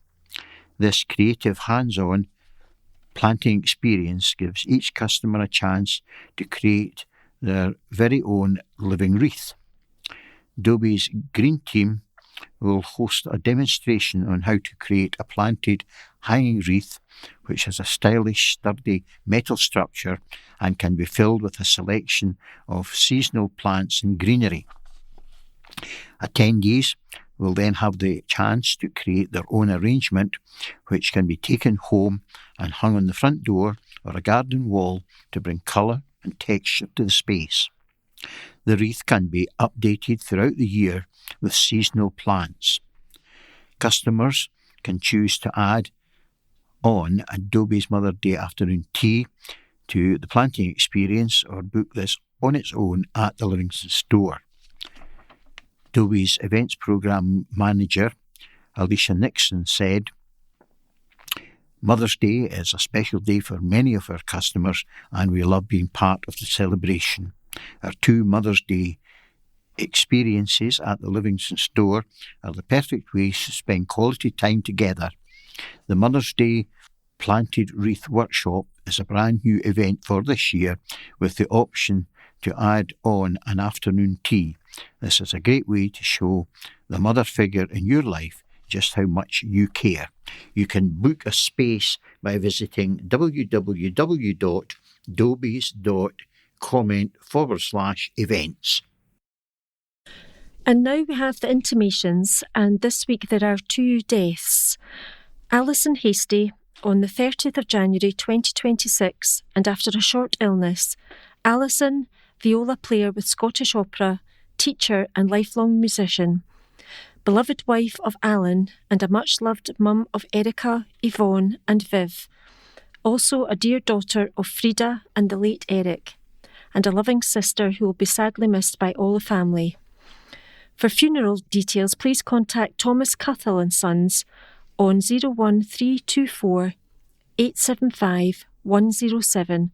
This creative hands-on planting experience gives each customer a chance to create their very own living wreath. Doby's Green Team will host a demonstration on how to create a planted hanging wreath, which has a stylish, sturdy metal structure and can be filled with a selection of seasonal plants and greenery. Attendees will then have the chance to create their own arrangement, which can be taken home and hung on the front door or a garden wall to bring colour and texture to the space. The wreath can be updated throughout the year with seasonal plants. Customers can choose to add on a Doby's Mother's Day afternoon tea to the planting experience or book this on its own at the Livingston store. Doby's events programme manager, Alicia Nixon, said, Mother's Day is a special day for many of our customers and we love being part of the celebration. Our two Mother's Day experiences at the Livingston store are the perfect ways to spend quality time together. The Mother's Day Planted Wreath Workshop is a brand new event for this year, with the option to add on an afternoon tea. This is a great way to show the mother figure in your life just how much you care. You can book a space by visiting www.dobys.comment/events. And now we have the intimations, and this week there are two deaths. Alison Hastie on the 30th of January 2026, and after a short illness. Alison, viola player with Scottish Opera, teacher and lifelong musician, beloved wife of Alan and a much-loved mum of Erica, Yvonne and Viv, also a dear daughter of Frida and the late Eric, and a loving sister who will be sadly missed by all the family. For funeral details, please contact Thomas Cuthell and Sons on 01324 875 107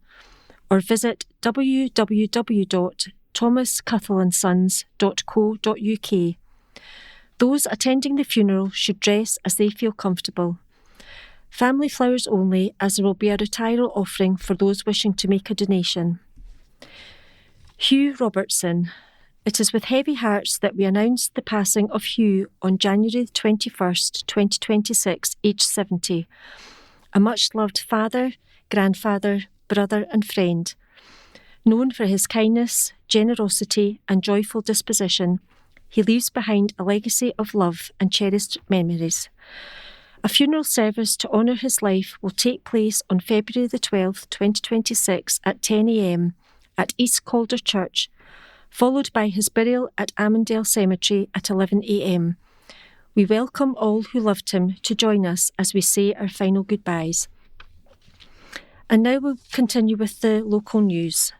or visit www.thomascuthelandsons.co.uk. Those attending the funeral should dress as they feel comfortable. Family flowers only, as there will be a retiral offering for those wishing to make a donation. Hugh Robertson. It is with heavy hearts that we announce the passing of Hugh on January 21st, 2026, aged 70. A much-loved father, grandfather, brother and friend. Known for his kindness, generosity and joyful disposition, he leaves behind a legacy of love and cherished memories. A funeral service to honour his life will take place on February the 12th, 2026 at 10 a.m. at East Calder Church, followed by his burial at Amondale Cemetery at 11 a.m. We welcome all who loved him to join us as we say our final goodbyes. And now we'll continue with the local news.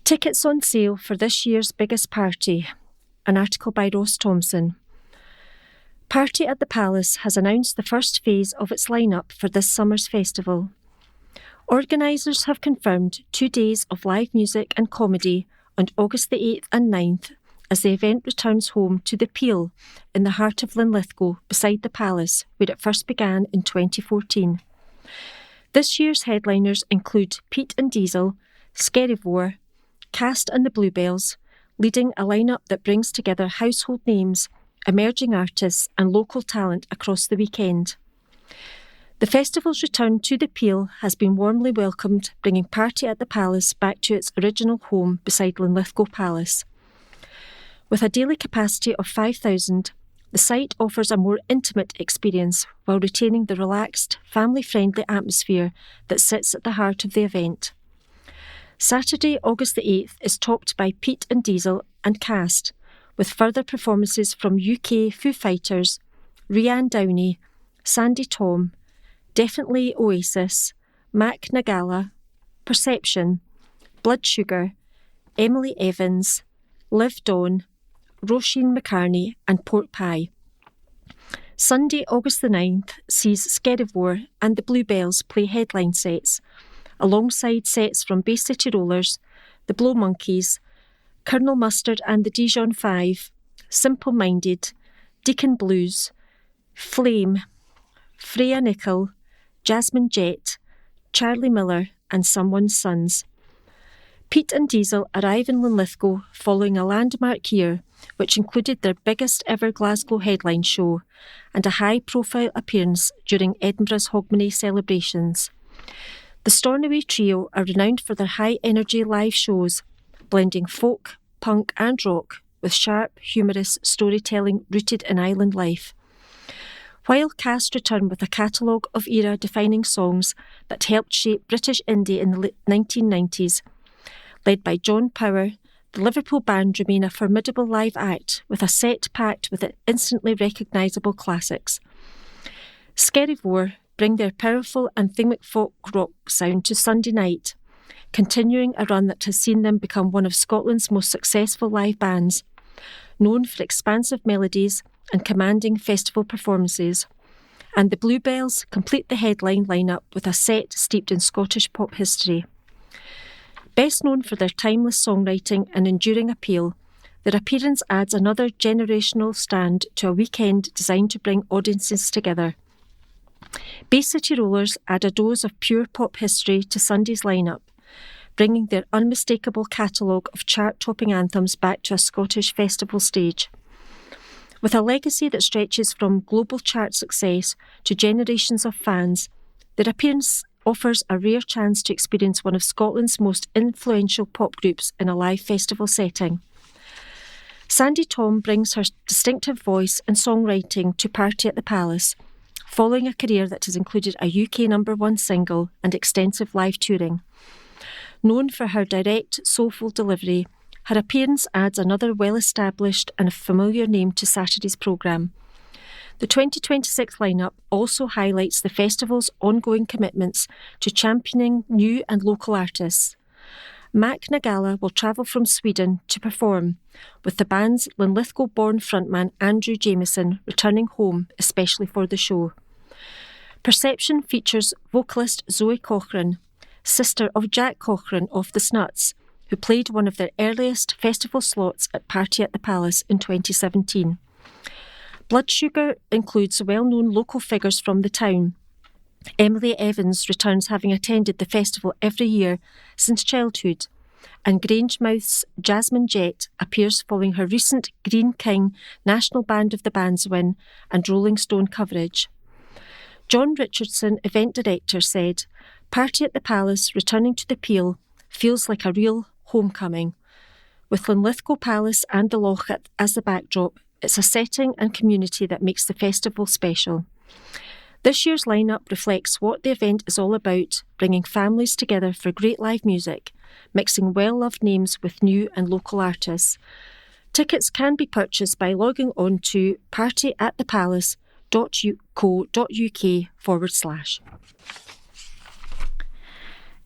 Tickets on sale for this year's biggest party. An article by Ross Thompson. Party at the Palace has announced the first phase of its lineup for this summer's festival. Organisers have confirmed 2 days of live music and comedy on August the 8th and 9th as the event returns home to the Peel in the heart of Linlithgow beside the Palace, where it first began in 2014. This year's headliners include Pete and Diesel, Skerryvore, Cast and the Bluebells, leading a lineup that brings together household names, emerging artists and local talent across the weekend. The festival's return to the Peel has been warmly welcomed, bringing Party at the Palace back to its original home beside Linlithgow Palace. With a daily capacity of 5,000, the site offers a more intimate experience while retaining the relaxed, family-friendly atmosphere that sits at the heart of the event. Saturday, August the 8th is topped by Pete and Diesel and Cast, with further performances from UK Foo Fighters, Rhiann Downey, Sandy Tom, Definitely Oasis, Mac Nagala, Perception, Blood Sugar, Emily Evans, Liv Dawn, Roisin McCartney and Pork Pie. Sunday, August the 9th sees Skerryvore and the Bluebells play headline sets, alongside sets from Bay City Rollers, the Blow Monkeys, Colonel Mustard and the Dijon Five, Simple Minded, Deacon Blues, Flame, Freya Nicol, Jasmine Jett, Charlie Miller and Someone's Sons. Pete and Diesel arrive in Linlithgow following a landmark year, which included their biggest ever Glasgow headline show and a high-profile appearance during Edinburgh's Hogmanay celebrations. The Stornoway Trio are renowned for their high-energy live shows, blending folk, punk and rock with sharp, humorous storytelling rooted in island life. While Cast return with a catalogue of era-defining songs that helped shape British indie in the 1990s, led by John Power, the Liverpool band remain a formidable live act with a set packed with instantly recognisable classics. Skerryvore bring their powerful anthemic folk rock sound to Sunday night, continuing a run that has seen them become one of Scotland's most successful live bands, known for expansive melodies and commanding festival performances. And the Bluebells complete the headline lineup with a set steeped in Scottish pop history. Best known for their timeless songwriting and enduring appeal, their appearance adds another generational strand to a weekend designed to bring audiences together. Bay City Rollers add a dose of pure pop history to Sunday's lineup, bringing their unmistakable catalogue of chart-topping anthems back to a Scottish festival stage. With a legacy that stretches from global chart success to generations of fans, their appearance offers a rare chance to experience one of Scotland's most influential pop groups in a live festival setting. Sandy Tom brings her distinctive voice and songwriting to Party at the Palace, following a career that has included a UK #1 single and extensive live touring. Known for her direct, soulful delivery, her appearance adds another well-established and familiar name to Saturday's programme. The 2026 lineup also highlights the festival's ongoing commitments to championing new and local artists. Mac Nagala will travel from Sweden to perform, with the band's Linlithgow-born frontman Andrew Jameson returning home especially for the show. Perception features vocalist Zoe Cochran, sister of Jack Cochran of the Snuts, who played one of their earliest festival slots at Party at the Palace in 2017. Blood Sugar includes well-known local figures from the town. Emily Evans returns, having attended the festival every year since childhood, and Grangemouth's Jasmine Jett appears following her recent Green King National Band of the Bands win and Rolling Stone coverage. John Richardson, event director, said, "Party at the Palace returning to the Peel feels like a real homecoming. With Linlithgow Palace and the Loch as the backdrop, it's a setting and community that makes the festival special." This year's lineup reflects what the event is all about, bringing families together for great live music, mixing well-loved names with new and local artists. Tickets can be purchased by logging on to partyatthepalace.co.uk/.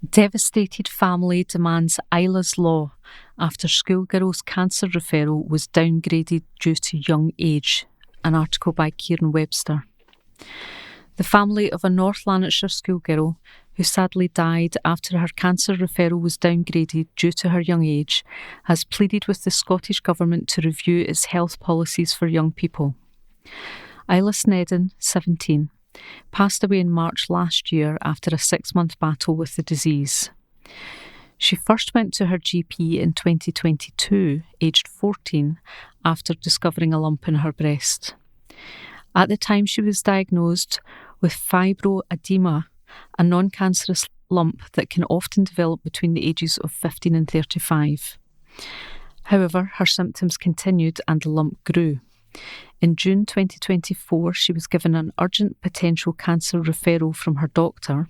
Devastated family demands Isla's Law after schoolgirl's cancer referral was downgraded due to young age. An article by Kieran Webster. The family of a North Lanarkshire schoolgirl who sadly died after her cancer referral was downgraded due to her young age has pleaded with the Scottish Government to review its health policies for young people. Isla Snedden, 17, passed away in March last year after a 6-month battle with the disease. She first went to her GP in 2022, aged 14, after discovering a lump in her breast. At the time, she was diagnosed with fibroedema, a non-cancerous lump that can often develop between the ages of 15 and 35. However, her symptoms continued and the lump grew. In June 2024, she was given an urgent potential cancer referral from her doctor,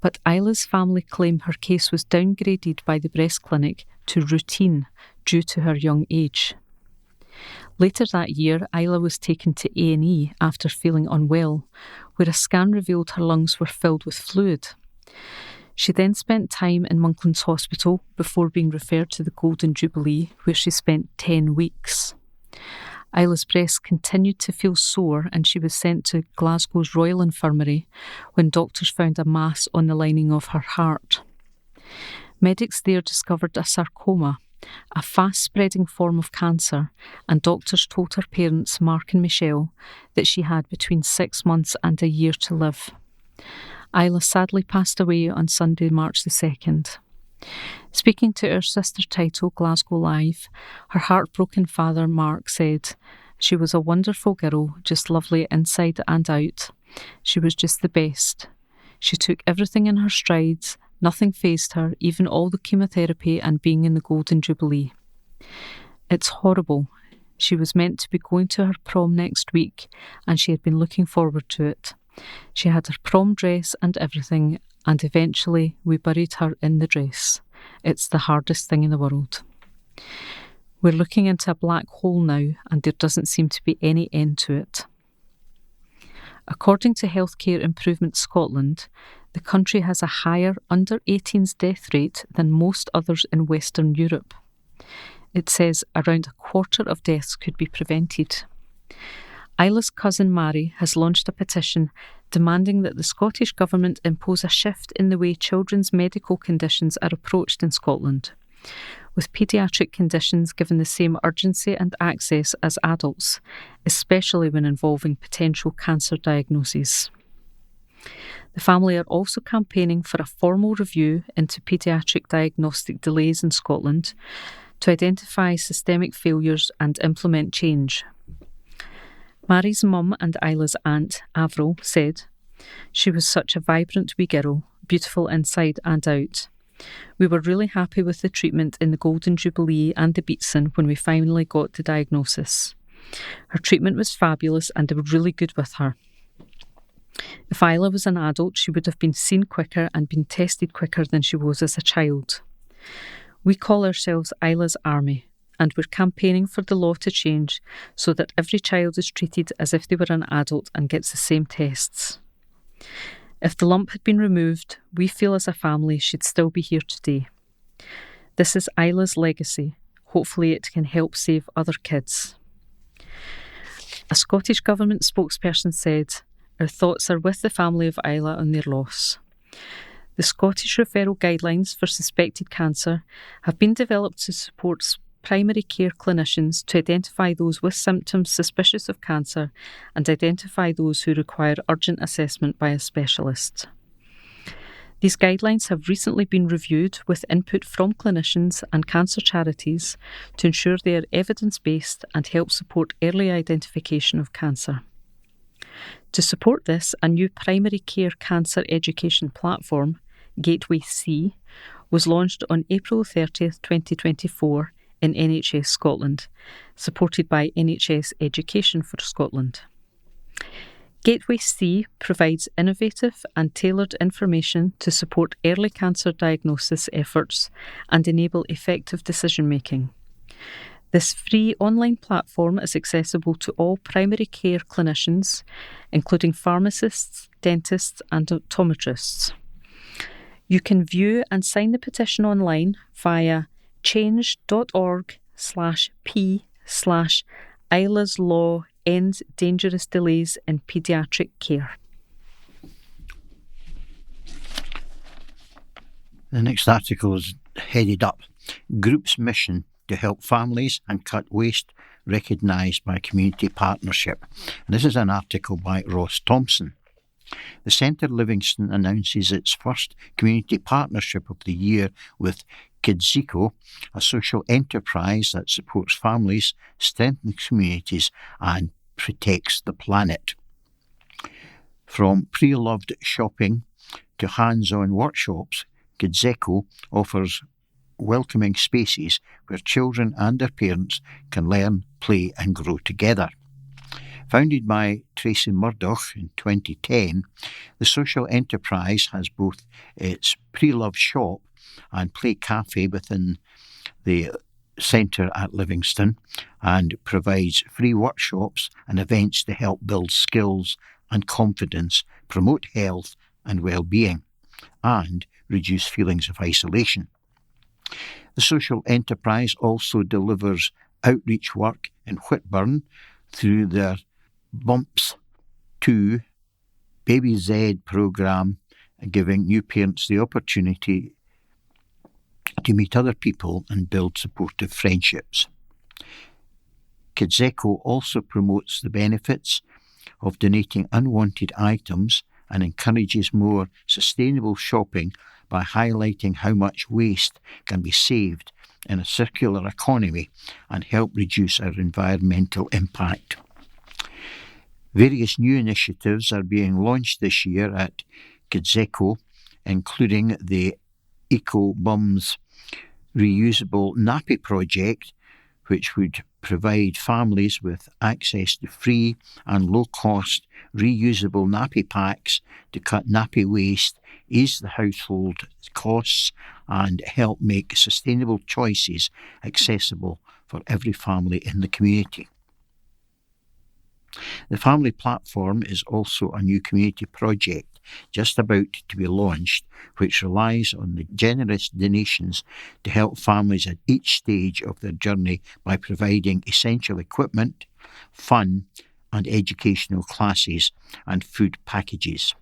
but Isla's family claim her case was downgraded by the breast clinic to routine due to her young age. Later that year, Isla was taken to A&E after feeling unwell, where a scan revealed her lungs were filled with fluid. She then spent time in Monklands Hospital before being referred to the Golden Jubilee, where she spent 10 weeks. Isla's breast continued to feel sore and she was sent to Glasgow's Royal Infirmary when doctors found a mass on the lining of her heart. Medics there discovered a sarcoma, a fast-spreading form of cancer, and doctors told her parents, Mark and Michelle, that she had between 6 months and a year to live. Isla sadly passed away on Sunday, March the 2nd. Speaking to her sister title, Glasgow Live, her heartbroken father, Mark, said, "She was a wonderful girl, just lovely inside and out. She was just the best. She took everything in her strides. Nothing fazed her, even all the chemotherapy and being in the Golden Jubilee. It's horrible. She was meant to be going to her prom next week, and she had been looking forward to it. She had her prom dress and everything, and eventually we buried her in the dress. It's the hardest thing in the world. We're looking into a black hole now, and there doesn't seem to be any end to it." According to Healthcare Improvement Scotland, the country has a higher under-18s death rate than most others in Western Europe. It says around a quarter of deaths could be prevented. Isla's cousin Mary has launched a petition demanding that the Scottish Government impose a shift in the way children's medical conditions are approached in Scotland, with paediatric conditions given the same urgency and access as adults, especially when involving potential cancer diagnoses. The family are also campaigning for a formal review into paediatric diagnostic delays in Scotland to identify systemic failures and implement change. Mary's mum and Isla's aunt, Avril, said, "She was such a vibrant wee girl, beautiful inside and out. We were really happy with the treatment in the Golden Jubilee and the Beatson when we finally got the diagnosis. Her treatment was fabulous and they were really good with her. If Isla was an adult, she would have been seen quicker and been tested quicker than she was as a child. We call ourselves Isla's Army, and we're campaigning for the law to change so that every child is treated as if they were an adult and gets the same tests. If the lump had been removed, we feel as a family she'd still be here today. This is Isla's legacy. Hopefully it can help save other kids." A Scottish Government spokesperson said, "Our thoughts are with the family of Isla on their loss. The Scottish referral guidelines for suspected cancer have been developed to support primary care clinicians to identify those with symptoms suspicious of cancer and identify those who require urgent assessment by a specialist. These guidelines have recently been reviewed with input from clinicians and cancer charities to ensure they are evidence-based and help support early identification of cancer. To support this, a new primary care cancer education platform, Gateway C, was launched on April 30th, 2024 in NHS Scotland, supported by NHS Education for Scotland. Gateway C provides innovative and tailored information to support early cancer diagnosis efforts and enable effective decision-making. This free online platform is accessible to all primary care clinicians, including pharmacists, dentists and optometrists. You can view and sign the petition online via change.org/p/Isla's Law ends dangerous delays in paediatric care. The next article is headed up, Group's Mission to Help Families and Cut Waste Recognised by Community Partnership. And this is an article by Ross Thompson. The Centre Livingston announces its first community partnership of the year with Kidzeko, a social enterprise that supports families, strengthens communities and protects the planet. From pre-loved shopping to hands-on workshops, Kidzeko offers welcoming spaces where children and their parents can learn, play and grow together. Founded by Tracy Murdoch in 2010, the social enterprise has both its pre-loved shop and play cafe within the centre at Livingston and provides free workshops and events to help build skills and confidence, promote health and well-being, and reduce feelings of isolation. The social enterprise also delivers outreach work in Whitburn through their Bumps 2 Baby Z programme, giving new parents the opportunity to meet other people and build supportive friendships. Kidzeko also promotes the benefits of donating unwanted items and encourages more sustainable shopping by highlighting how much waste can be saved in a circular economy and help reduce our environmental impact. Various new initiatives are being launched this year at Kidzeko, including the Eco Bums reusable nappy project, which would provide families with access to free and low-cost reusable nappy packs to cut nappy waste, ease the household costs and help make sustainable choices accessible for every family in the community. The family platform is also a new community project just about to be launched, which relies on the generous donations to help families at each stage of their journey by providing essential equipment, fun and educational classes and food packages.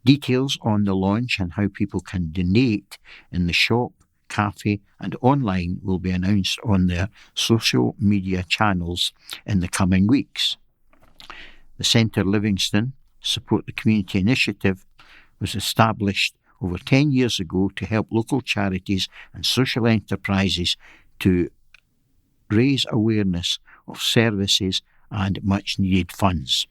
Details on the launch and how people can donate in the shop, cafe and online will be announced on their social media channels in the coming weeks. The Centre Livingston Support the Community Initiative was established over 10 years ago to help local charities and social enterprises to raise awareness of services and much needed funds.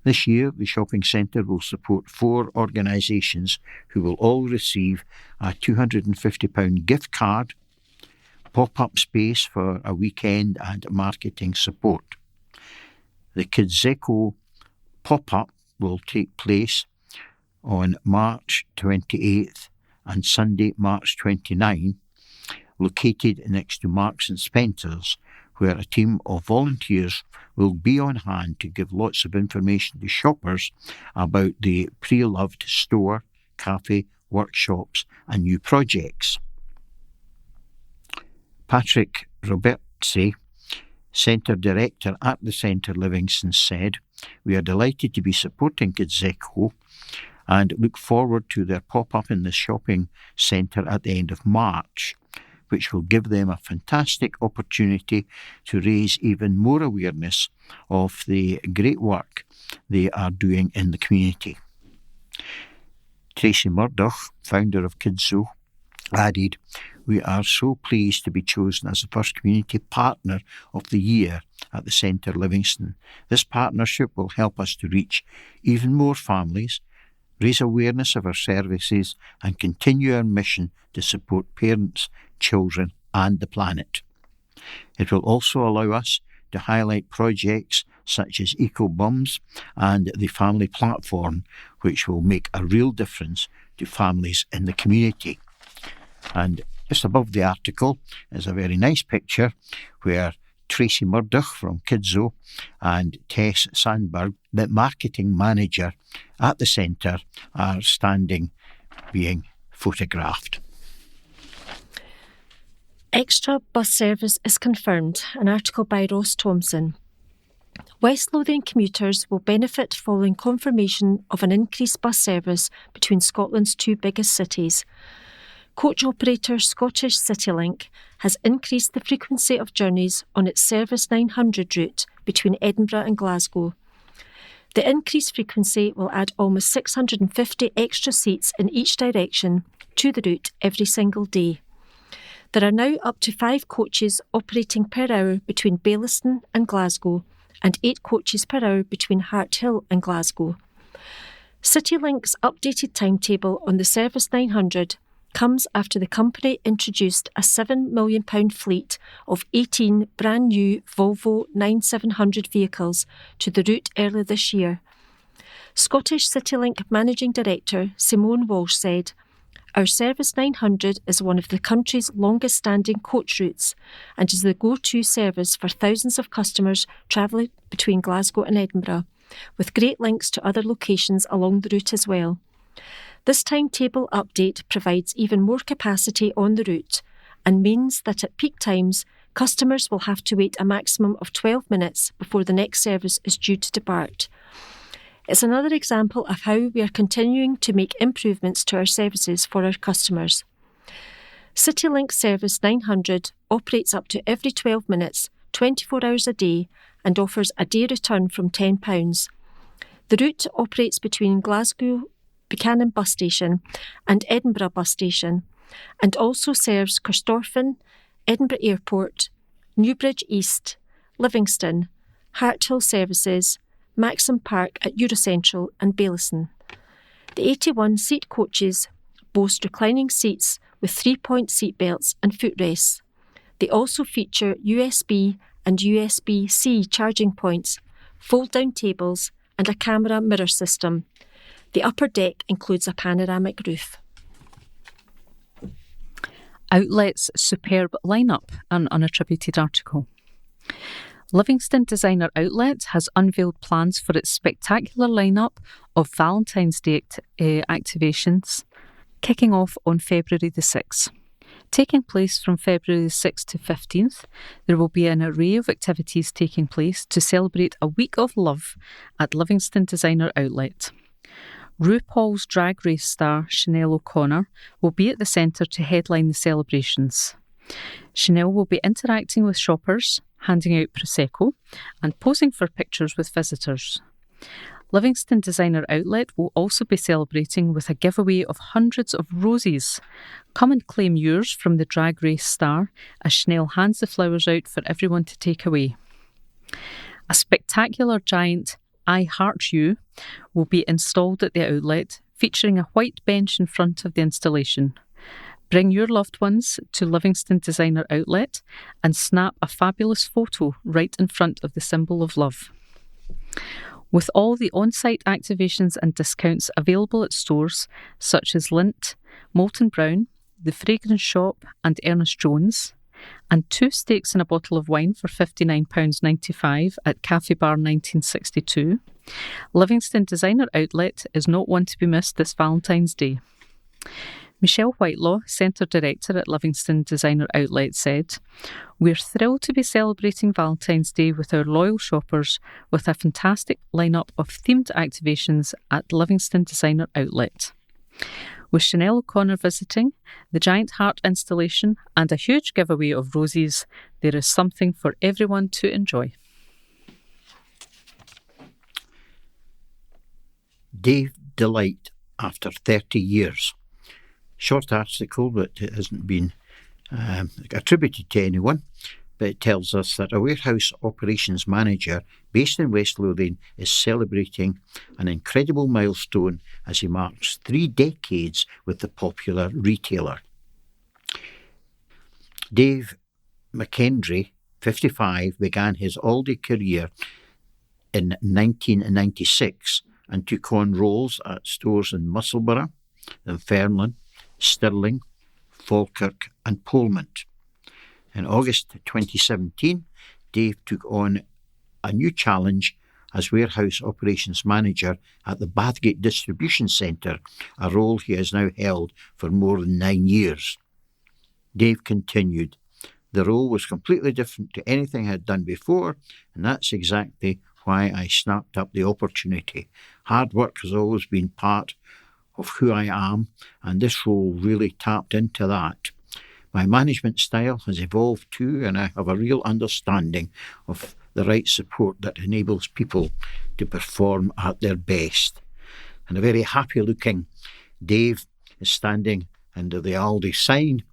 This year, the shopping centre will support 4 organisations who will all receive a £250 gift card, pop-up space for a weekend and marketing support. The Kidzeko pop-up will take place on March 28th and Sunday, March 29th, located next to Marks and Spencer's, where a team of volunteers will be on hand to give lots of information to shoppers about the pre-loved store, cafe, workshops and new projects. Patrick Robertsi, Centre Director at the Centre Livingston, said, "We are delighted to be supporting Kidzeko and look forward to their pop-up in the shopping centre at the end of March, which will give them a fantastic opportunity to raise even more awareness of the great work they are doing in the community." Tracy Murdoch, founder of Kidzeko, added, "We are so pleased to be chosen as the first community partner of the year at the Centre Livingston. This partnership will help us to reach even more families, raise awareness of our services and continue our mission to support parents, children and the planet. It will also allow us to highlight projects such as Eco Bums and the family platform, which will make a real difference to families in the community." And just above the article is a very nice picture where Tracy Murdoch from Kidzeko and Tess Sandberg, the marketing manager at the centre, are standing being photographed. Extra bus service is confirmed, an article by Ross Thompson. West Lothian commuters will benefit following confirmation of an increased bus service between Scotland's two biggest cities. Coach operator Scottish CityLink has increased the frequency of journeys on its Service 900 route between Edinburgh and Glasgow. The increased frequency will add almost 650 extra seats in each direction to the route every single day. There are now up to 5 coaches operating per hour between Baillieston and Glasgow, and 8 coaches per hour between Harthill and Glasgow. CityLink's updated timetable on the Service 900 comes after the company introduced a £7 million fleet of 18 brand new Volvo 9700 vehicles to the route earlier this year. Scottish CityLink Managing Director Simone Walsh said, "Our Service 900 is one of the country's longest-standing coach routes and is the go-to service for thousands of customers travelling between Glasgow and Edinburgh, with great links to other locations along the route as well. This timetable update provides even more capacity on the route and means that at peak times, customers will have to wait a maximum of 12 minutes before the next service is due to depart. It's another example of how we are continuing to make improvements to our services for our customers. CityLink Service 900 operates up to every 12 minutes, 24 hours a day, and offers a day return from £10. The route operates between Glasgow Buchanan Bus Station and Edinburgh Bus Station, and also serves Corstorphine, Edinburgh Airport, Newbridge East, Livingston, Harthill Services, Maxim Park at Eurocentral and Baillieston. The 81-seat coaches boast reclining seats with 3-point seat belts and footrests. They also feature USB and USB-C charging points, fold-down tables and a camera mirror system. The upper deck includes a panoramic roof. Outlet's superb lineup, an unattributed article. Livingston Designer Outlet has unveiled plans for its spectacular lineup of Valentine's Day activations, kicking off on February the 6th. Taking place from February the 6th to 15th, there will be an array of activities taking place to celebrate a week of love at Livingston Designer Outlet. RuPaul's Drag Race star Sinead O'Connor will be at the centre to headline the celebrations. Sinead will be interacting with shoppers, handing out Prosecco and posing for pictures with visitors. Livingston Designer Outlet will also be celebrating with a giveaway of hundreds of roses. Come and claim yours from the Drag Race star as Sinead hands the flowers out for everyone to take away. A spectacular giant I Heart You will be installed at the outlet, featuring a white bench in front of the installation. Bring your loved ones to Livingston Designer Outlet and snap a fabulous photo right in front of the symbol of love. With all the on-site activations and discounts available at stores such as Lindt, Molton Brown, The Fragrance Shop and Ernest Jones, and 2 steaks and a bottle of wine for £59.95 at Cafe Bar 1962, Livingston Designer Outlet is not one to be missed this Valentine's Day. Michelle Whitelaw, Centre Director at Livingston Designer Outlet, said, "We're thrilled to be celebrating Valentine's Day with our loyal shoppers with a fantastic lineup of themed activations at Livingston Designer Outlet. With Sinead O'Connor visiting, the giant heart installation and a huge giveaway of roses, there is something for everyone to enjoy." Dave Delight after 30 years. Short article that hasn't been attributed to anyone, but it tells us that a warehouse operations manager based in West Lothian is celebrating an incredible milestone as he marks 3 decades with the popular retailer. Dave McKendry, 55, began his Aldi career in 1996 and took on roles at stores in Musselburgh, Dunfermline, Stirling, Falkirk and Polmont. In August 2017, Dave took on a new challenge as warehouse operations manager at the Bathgate Distribution Centre, a role he has now held for more than 9 years. Dave continued, The role was completely different to anything I had done before, and that's exactly why I snapped up the opportunity. Hard work has always been part of who I am, and this role really tapped into that. My management style has evolved too, and I have a real understanding of the right support that enables people to perform at their best. And a very happy-looking Dave is standing under the Aldi sign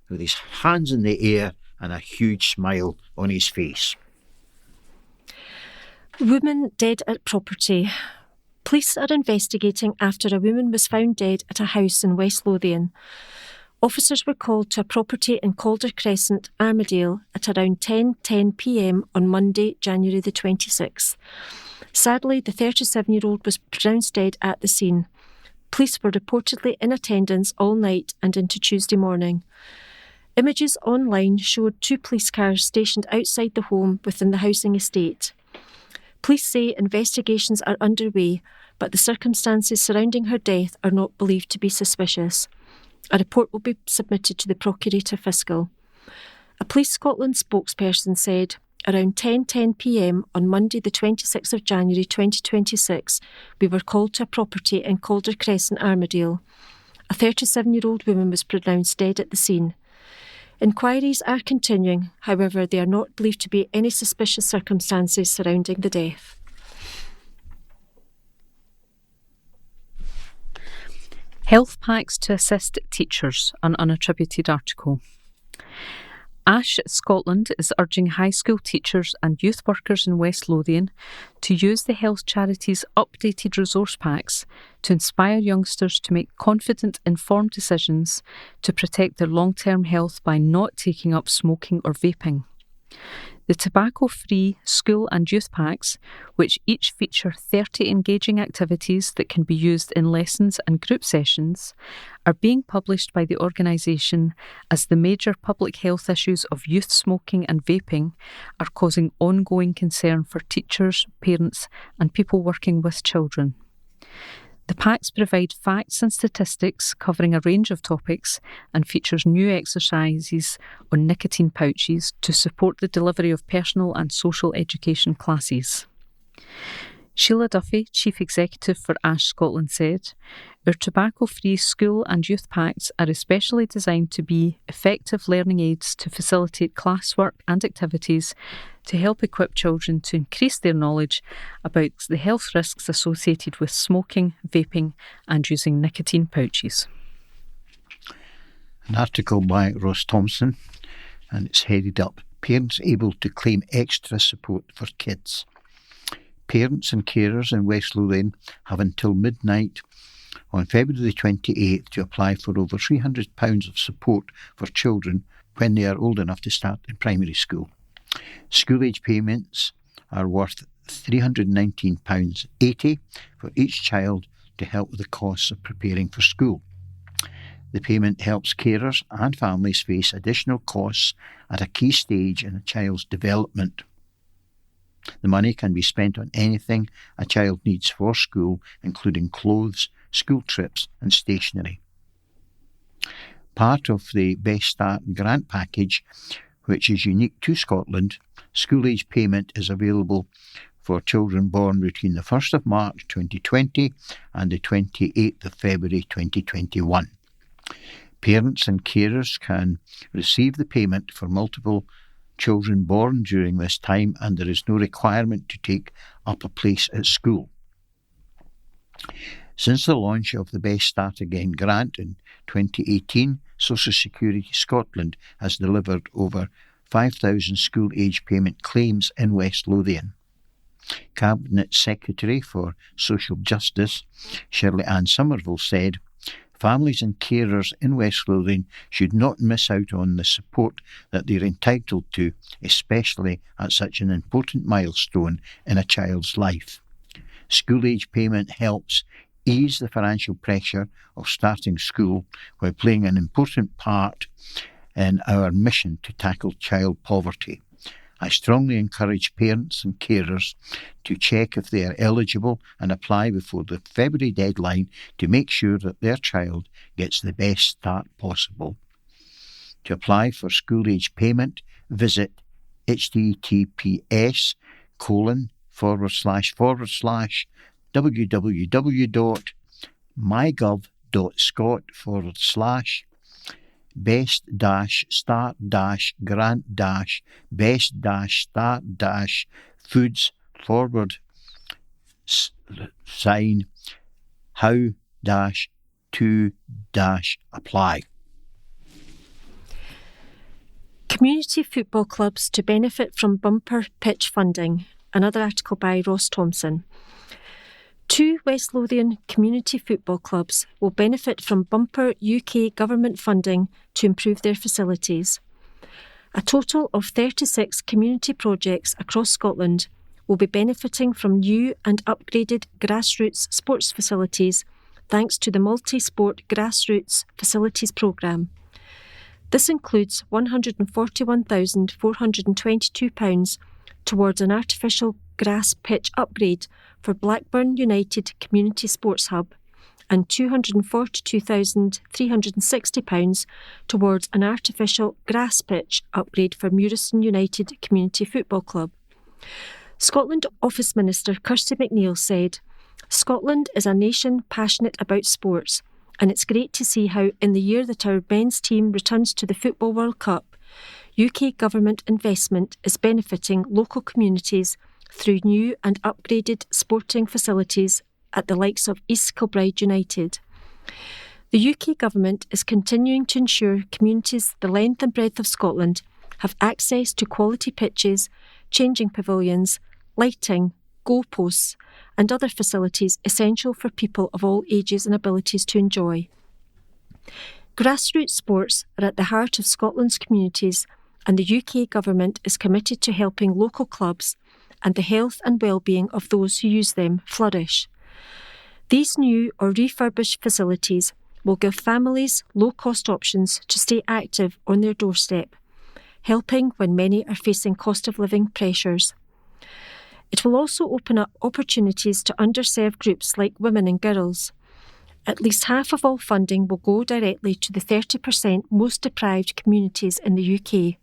with his hands in the air and a huge smile on his face. Woman dead at property. Police are investigating after a woman was found dead at a house in West Lothian. Officers were called to a property in Calder Crescent, Armadale, at around 10:10 p.m. on Monday, January the 26th. Sadly, the 37-year-old was pronounced dead at the scene. Police were reportedly in attendance all night and into Tuesday morning. Images online showed 2 police cars stationed outside the home within the housing estate. Police say investigations are underway, but the circumstances surrounding her death are not believed to be suspicious. A report will be submitted to the Procurator Fiscal. A Police Scotland spokesperson said, around 10:10 p.m. on Monday the 26th of January 2026, we were called to a property in Calder Crescent, Armadale. A 37-year-old woman was pronounced dead at the scene. Inquiries are continuing, however, there are not believed to be any suspicious circumstances surrounding the death. Health packs to assist teachers, an unattributed article. ASH Scotland is urging high school teachers and youth workers in West Lothian to use the health charity's updated resource packs to inspire youngsters to make confident, informed decisions to protect their long-term health by not taking up smoking or vaping. The tobacco-free school and youth packs, which each feature 30 engaging activities that can be used in lessons and group sessions, are being published by the organisation as the major public health issues of youth smoking and vaping are causing ongoing concern for teachers, parents and people working with children. The packs provide facts and statistics covering a range of topics and features new exercises on nicotine pouches to support the delivery of personal and social education classes. Sheila Duffy, Chief Executive for ASH Scotland, said, "Our tobacco-free school and youth packs are especially designed to be effective learning aids to facilitate classwork and activities to help equip children to increase their knowledge about the health risks associated with smoking, vaping and using nicotine pouches." An article by Ross Thompson, and it's headed up, "Parents able to claim extra support for kids." Parents and carers in West Lothian have until midnight on February the 28th to apply for over £300 of support for children when they are old enough to start in primary school. School age payments are worth £319.80 for each child to help with the costs of preparing for school. The payment helps carers and families face additional costs at a key stage in a child's development. The money can be spent on anything a child needs for school, including clothes, school trips and stationery. Part of the Best Start grant package, which is unique to Scotland, school age payment is available for children born between the 1st of March 2020 and the 28th of February 2021. Parents and carers can receive the payment for multiple children born during this time, and there is no requirement to take up a place at school. Since the launch of the Best Start Again grant in 2018, Social Security Scotland has delivered over 5,000 school age payment claims in West Lothian. Cabinet Secretary for Social Justice, Shirley Ann Somerville, said, "Families and carers in West Lothian should not miss out on the support that they're entitled to, especially at such an important milestone in a child's life. School age payment helps ease the financial pressure of starting school while playing an important part in our mission to tackle child poverty. I strongly encourage parents and carers to check if they are eligible and apply before the February deadline to make sure that their child gets the best start possible. To apply for school age payment, visit https://www.mygov.scot/best-start-grant-how-to-apply. Community football clubs to benefit from bumper pitch funding. Another article by Ross Thompson. 2 West Lothian community football clubs will benefit from bumper UK government funding to improve their facilities. A total of 36 community projects across Scotland will be benefiting from new and upgraded grassroots sports facilities thanks to the Multi-Sport Grassroots Facilities Programme. This includes £141,422 towards an artificial grass pitch upgrade for Blackburn United Community Sports Hub and £242,360 towards an artificial grass pitch upgrade for Murison United Community Football Club. Scotland Office Minister Kirsty McNeill said, "Scotland is a nation passionate about sports, and it's great to see how in the year that our men's team returns to the Football World Cup, UK government investment is benefiting local communities through new and upgraded sporting facilities at the likes of East Kilbride United. The UK government is continuing to ensure communities the length and breadth of Scotland have access to quality pitches, changing pavilions, lighting, goalposts and other facilities essential for people of all ages and abilities to enjoy. Grassroots sports are at the heart of Scotland's communities, and the UK government is committed to helping local clubs and the health and well-being of those who use them flourish. These new or refurbished facilities will give families low-cost options to stay active on their doorstep, helping when many are facing cost-of-living pressures. It will also open up opportunities to underserved groups like women and girls. At least half of all funding will go directly to the 30% most deprived communities in the UK.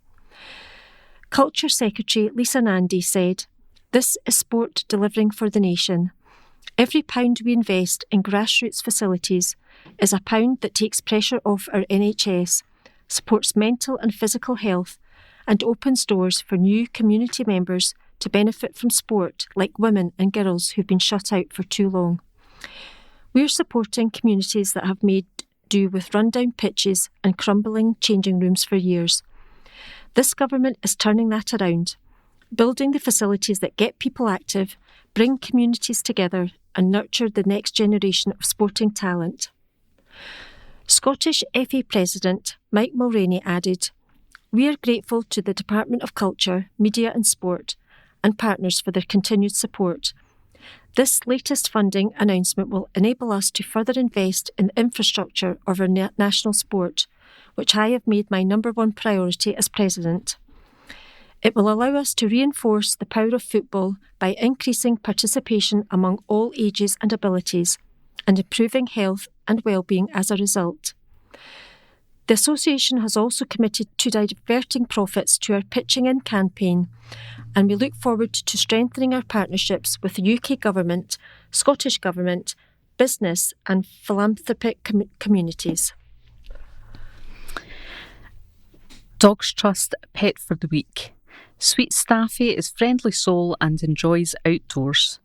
Culture Secretary Lisa Nandy said, "This is sport delivering for the nation. Every pound we invest in grassroots facilities is a pound that takes pressure off our NHS, supports mental and physical health, and opens doors for new community members to benefit from sport, like women and girls who've been shut out for too long. We're supporting communities that have made do with rundown pitches and crumbling changing rooms for years. This government is turning that around, building the facilities that get people active, bring communities together and nurture the next generation of sporting talent." Scottish FA President Mike Mulroney added, "We are grateful to the Department of Culture, Media and Sport and partners for their continued support. This latest funding announcement will enable us to further invest in the infrastructure of our national sport, which I have made my number one priority as President. It will allow us to reinforce the power of football by increasing participation among all ages and abilities and improving health and well-being as a result. The Association has also committed to diverting profits to our Pitching In campaign, and we look forward to strengthening our partnerships with the UK Government, Scottish Government, business and philanthropic communities." Dogs Trust Pet for the Week. Sweet Staffy is friendly soul and enjoys outdoors.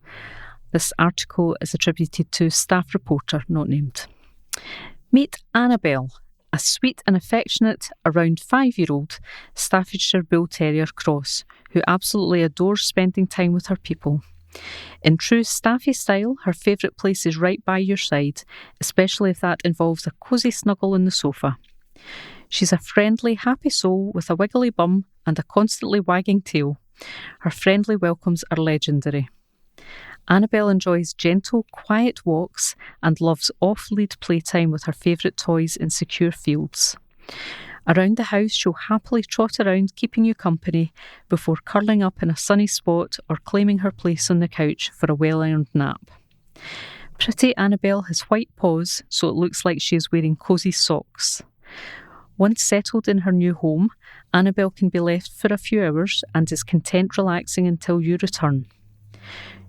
This article is attributed to staff reporter not named. Meet Annabelle, a sweet and affectionate, around 5-year-old Staffordshire Bull Terrier cross who absolutely adores spending time with her people. In true Staffy style, her favourite place is right by your side, especially if that involves a cosy snuggle on the sofa. She's a friendly, happy soul with a wiggly bum and a constantly wagging tail. Her friendly welcomes are legendary. Annabelle enjoys gentle, quiet walks and loves off-lead playtime with her favourite toys in secure fields. Around the house, she'll happily trot around, keeping you company, before curling up in a sunny spot or claiming her place on the couch for a well-earned nap. Pretty Annabelle has white paws, so it looks like she is wearing cosy socks. Once settled in her new home, Annabelle can be left for a few hours and is content relaxing until you return.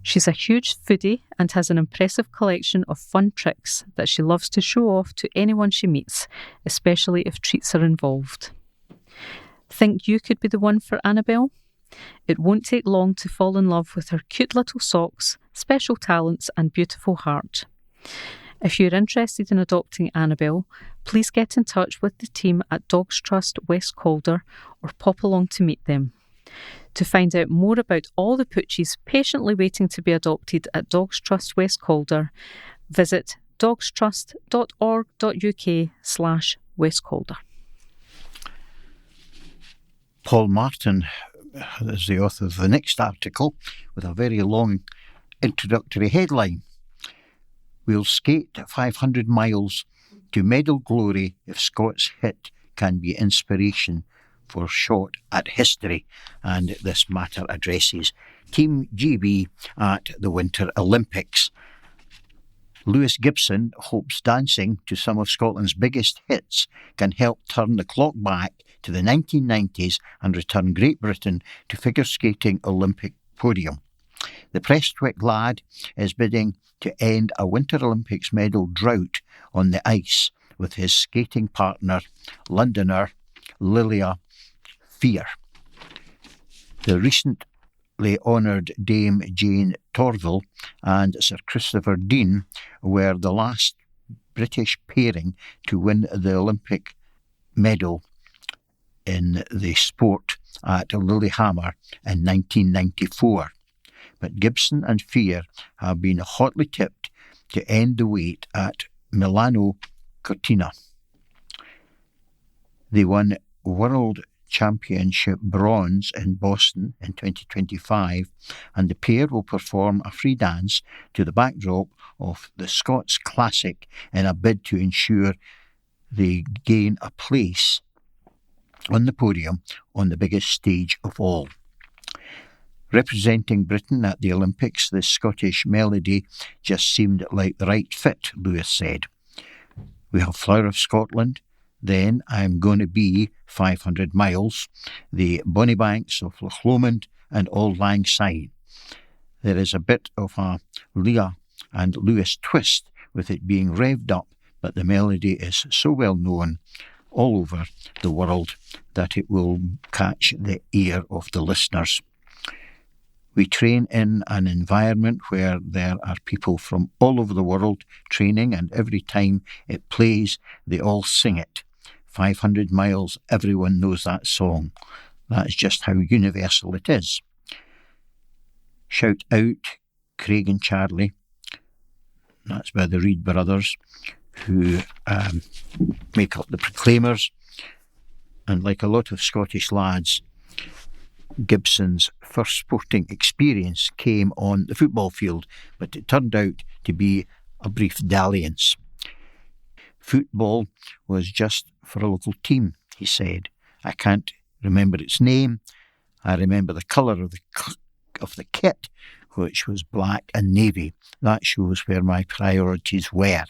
She's a huge foodie and has an impressive collection of fun tricks that she loves to show off to anyone she meets, especially if treats are involved. Think you could be the one for Annabelle? It won't take long to fall in love with her cute little socks, special talents and beautiful heart. If you're interested in adopting Annabelle, please get in touch with the team at Dogs Trust West Calder or pop along to meet them. To find out more about all the poochies patiently waiting to be adopted at Dogs Trust West Calder, visit dogstrust.org.uk/West Calder. Paul Martin is the author of the next article with a very long introductory headline. We'll skate 500 miles to medal glory if Scott's hit can be inspiration for shot at history. And this matter addresses Team GB at the Winter Olympics. Lewis Gibson hopes dancing to some of Scotland's biggest hits can help turn the clock back to the 1990s and return Great Britain to figure skating Olympic podium. The Prestwick lad is bidding to end a Winter Olympics medal drought on the ice with his skating partner, Londoner Lilia Fear. The recently honoured Dame Jane Torvill and Sir Christopher Dean were the last British pairing to win the Olympic medal in the sport at Lillehammer in 1994. But Gibson and Fear have been hotly tipped to end the wait at Milano Cortina. They won World Championship bronze in Boston in 2025, and the pair will perform a free dance to the backdrop of the Scots Classic in a bid to ensure they gain a place on the podium on the biggest stage of all. Representing Britain at the Olympics, the Scottish melody just seemed like the right fit, Lewis said. We have Flower of Scotland, then I'm Going to Be 500 Miles, the Bonnie Banks of Loch Lomond and Auld Lang Syne. There is a bit of a Leah and Lewis twist with it being revved up, but the melody is so well known all over the world that it will catch the ear of the listeners. We train in an environment where there are people from all over the world training, and every time it plays, they all sing it. 500 miles, everyone knows that song. That's just how universal it is. Shout out, Craig and Charlie. That's by the Reed brothers, who make up the Proclaimers. And like a lot of Scottish lads, Gibson's first sporting experience came on the football field, but it turned out to be a brief dalliance. Football was just for a local team, he said. I can't remember its name. I remember the colour of the kit, which was black and navy. That shows where my priorities were.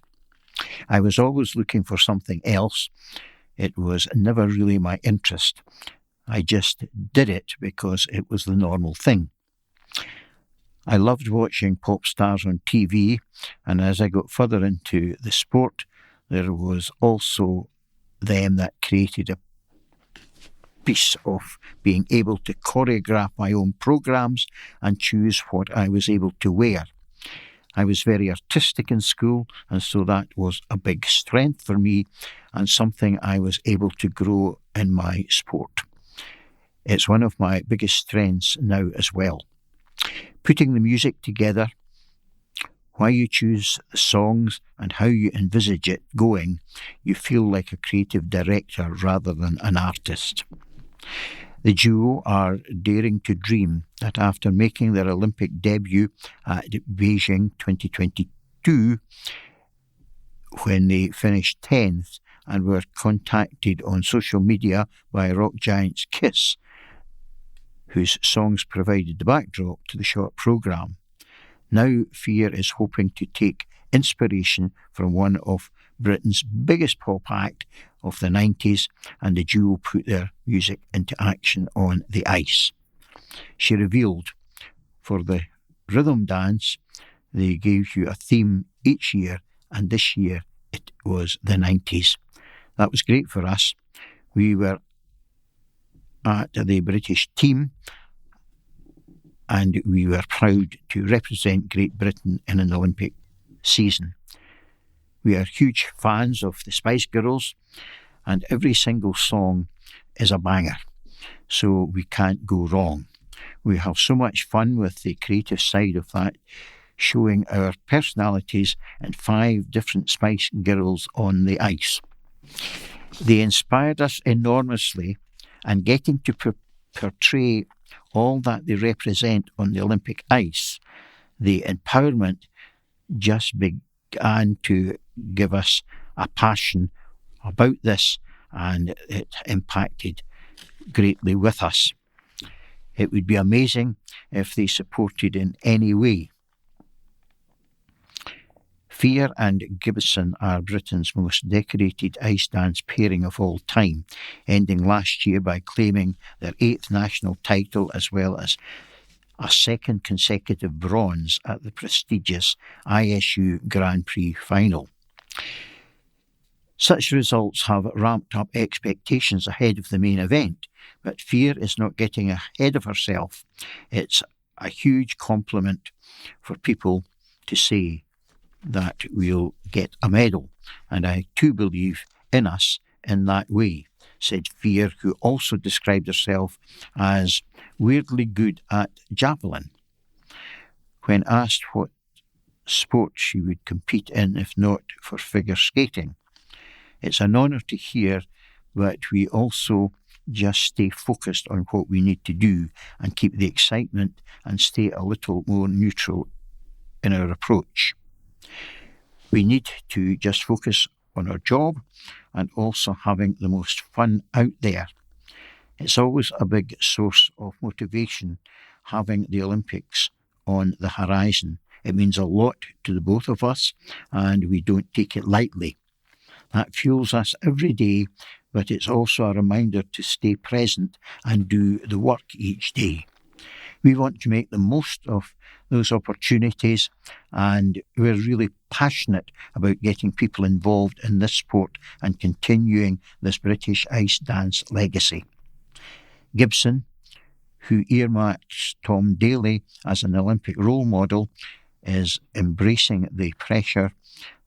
I was always looking for something else. It was never really my interest. I just did it because it was the normal thing. I loved watching pop stars on TV, and as I got further into the sport, there was also them that created a piece of being able to choreograph my own programs and choose what I was able to wear. I was very artistic in school, and so that was a big strength for me and something I was able to grow in my sport. It's one of my biggest strengths now as well. Putting the music together, why you choose the songs and how you envisage it going, you feel like a creative director rather than an artist. The duo are daring to dream that after making their Olympic debut at Beijing 2022, when they finished 10th and were contacted on social media by rock giants Kiss, whose songs provided the backdrop to the short programme. Now Fear is hoping to take inspiration from one of Britain's biggest pop act of the 90s, and the duo put their music into action on the ice. She revealed, for the rhythm dance, they gave you a theme each year, and this year it was the 90s. That was great for us. We were at the British team, and we were proud to represent Great Britain in an Olympic season. We are huge fans of the Spice Girls, and every single song is a banger, so we can't go wrong. We have so much fun with the creative side of that, showing our personalities in 5 different Spice Girls on the ice. They inspired us enormously, and getting to portray all that they represent on the Olympic ice, the empowerment just began to give us a passion about this, and it impacted greatly with us. It would be amazing if they supported in any way. Fear and Gibson are Britain's most decorated ice dance pairing of all time, ending last year by claiming their 8th national title as well as a 2nd consecutive bronze at the prestigious ISU Grand Prix final. Such results have ramped up expectations ahead of the main event, but Fear is not getting ahead of herself. It's a huge compliment for people to say that we'll get a medal, and I too believe in us in that way, said Fear, who also described herself as weirdly good at javelin. When asked what sport she would compete in if not for figure skating, it's an honour to hear, but we also just stay focused on what we need to do and keep the excitement and stay a little more neutral in our approach. We need to just focus on our job and also having the most fun out there. It's always a big source of motivation having the Olympics on the horizon. It means a lot to the both of us, and we don't take it lightly. That fuels us every day, but it's also a reminder to stay present and do the work each day. We want to make the most of those opportunities, and we're really passionate about getting people involved in this sport and continuing this British ice dance legacy. Gibson, who earmarks Tom Daley as an Olympic role model, is embracing the pressure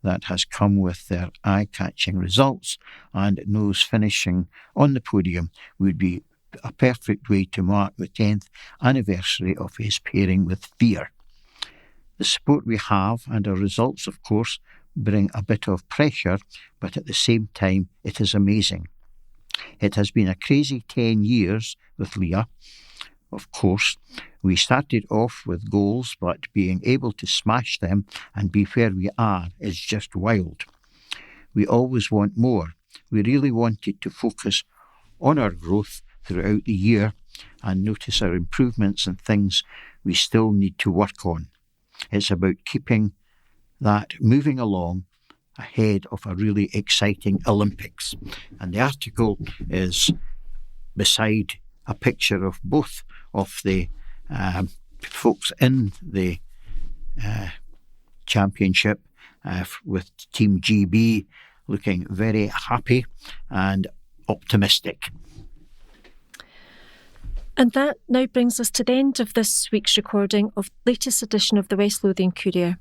that has come with their eye-catching results, and knows finishing on the podium would be a perfect way to mark the 10th anniversary of his pairing with Fear. The support we have and our results, of course, bring a bit of pressure, but at the same time it is amazing. It has been a crazy 10 years with Leah. Of course, we started off with goals, but being able to smash them and be where we are is just wild. We always want more. We really wanted to focus on our growth throughout the year and notice our improvements and things we still need to work on. It's about keeping that moving along ahead of a really exciting Olympics. And the article is beside a picture of both of the folks in the championship with Team GB looking very happy and optimistic. And that now brings us to the end of this week's recording of the latest edition of the West Lothian Courier.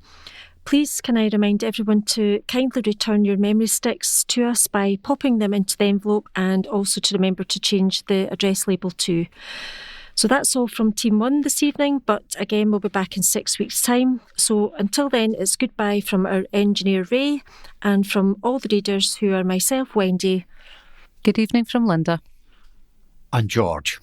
Please can I remind everyone to kindly return your memory sticks to us by popping them into the envelope, and also to remember to change the address label too. So that's all from Team 1 this evening, but again we'll be back in 6 weeks' time. So until then, it's goodbye from our engineer Ray, and from all the readers who are myself, Wendy. Good evening from Linda. And George.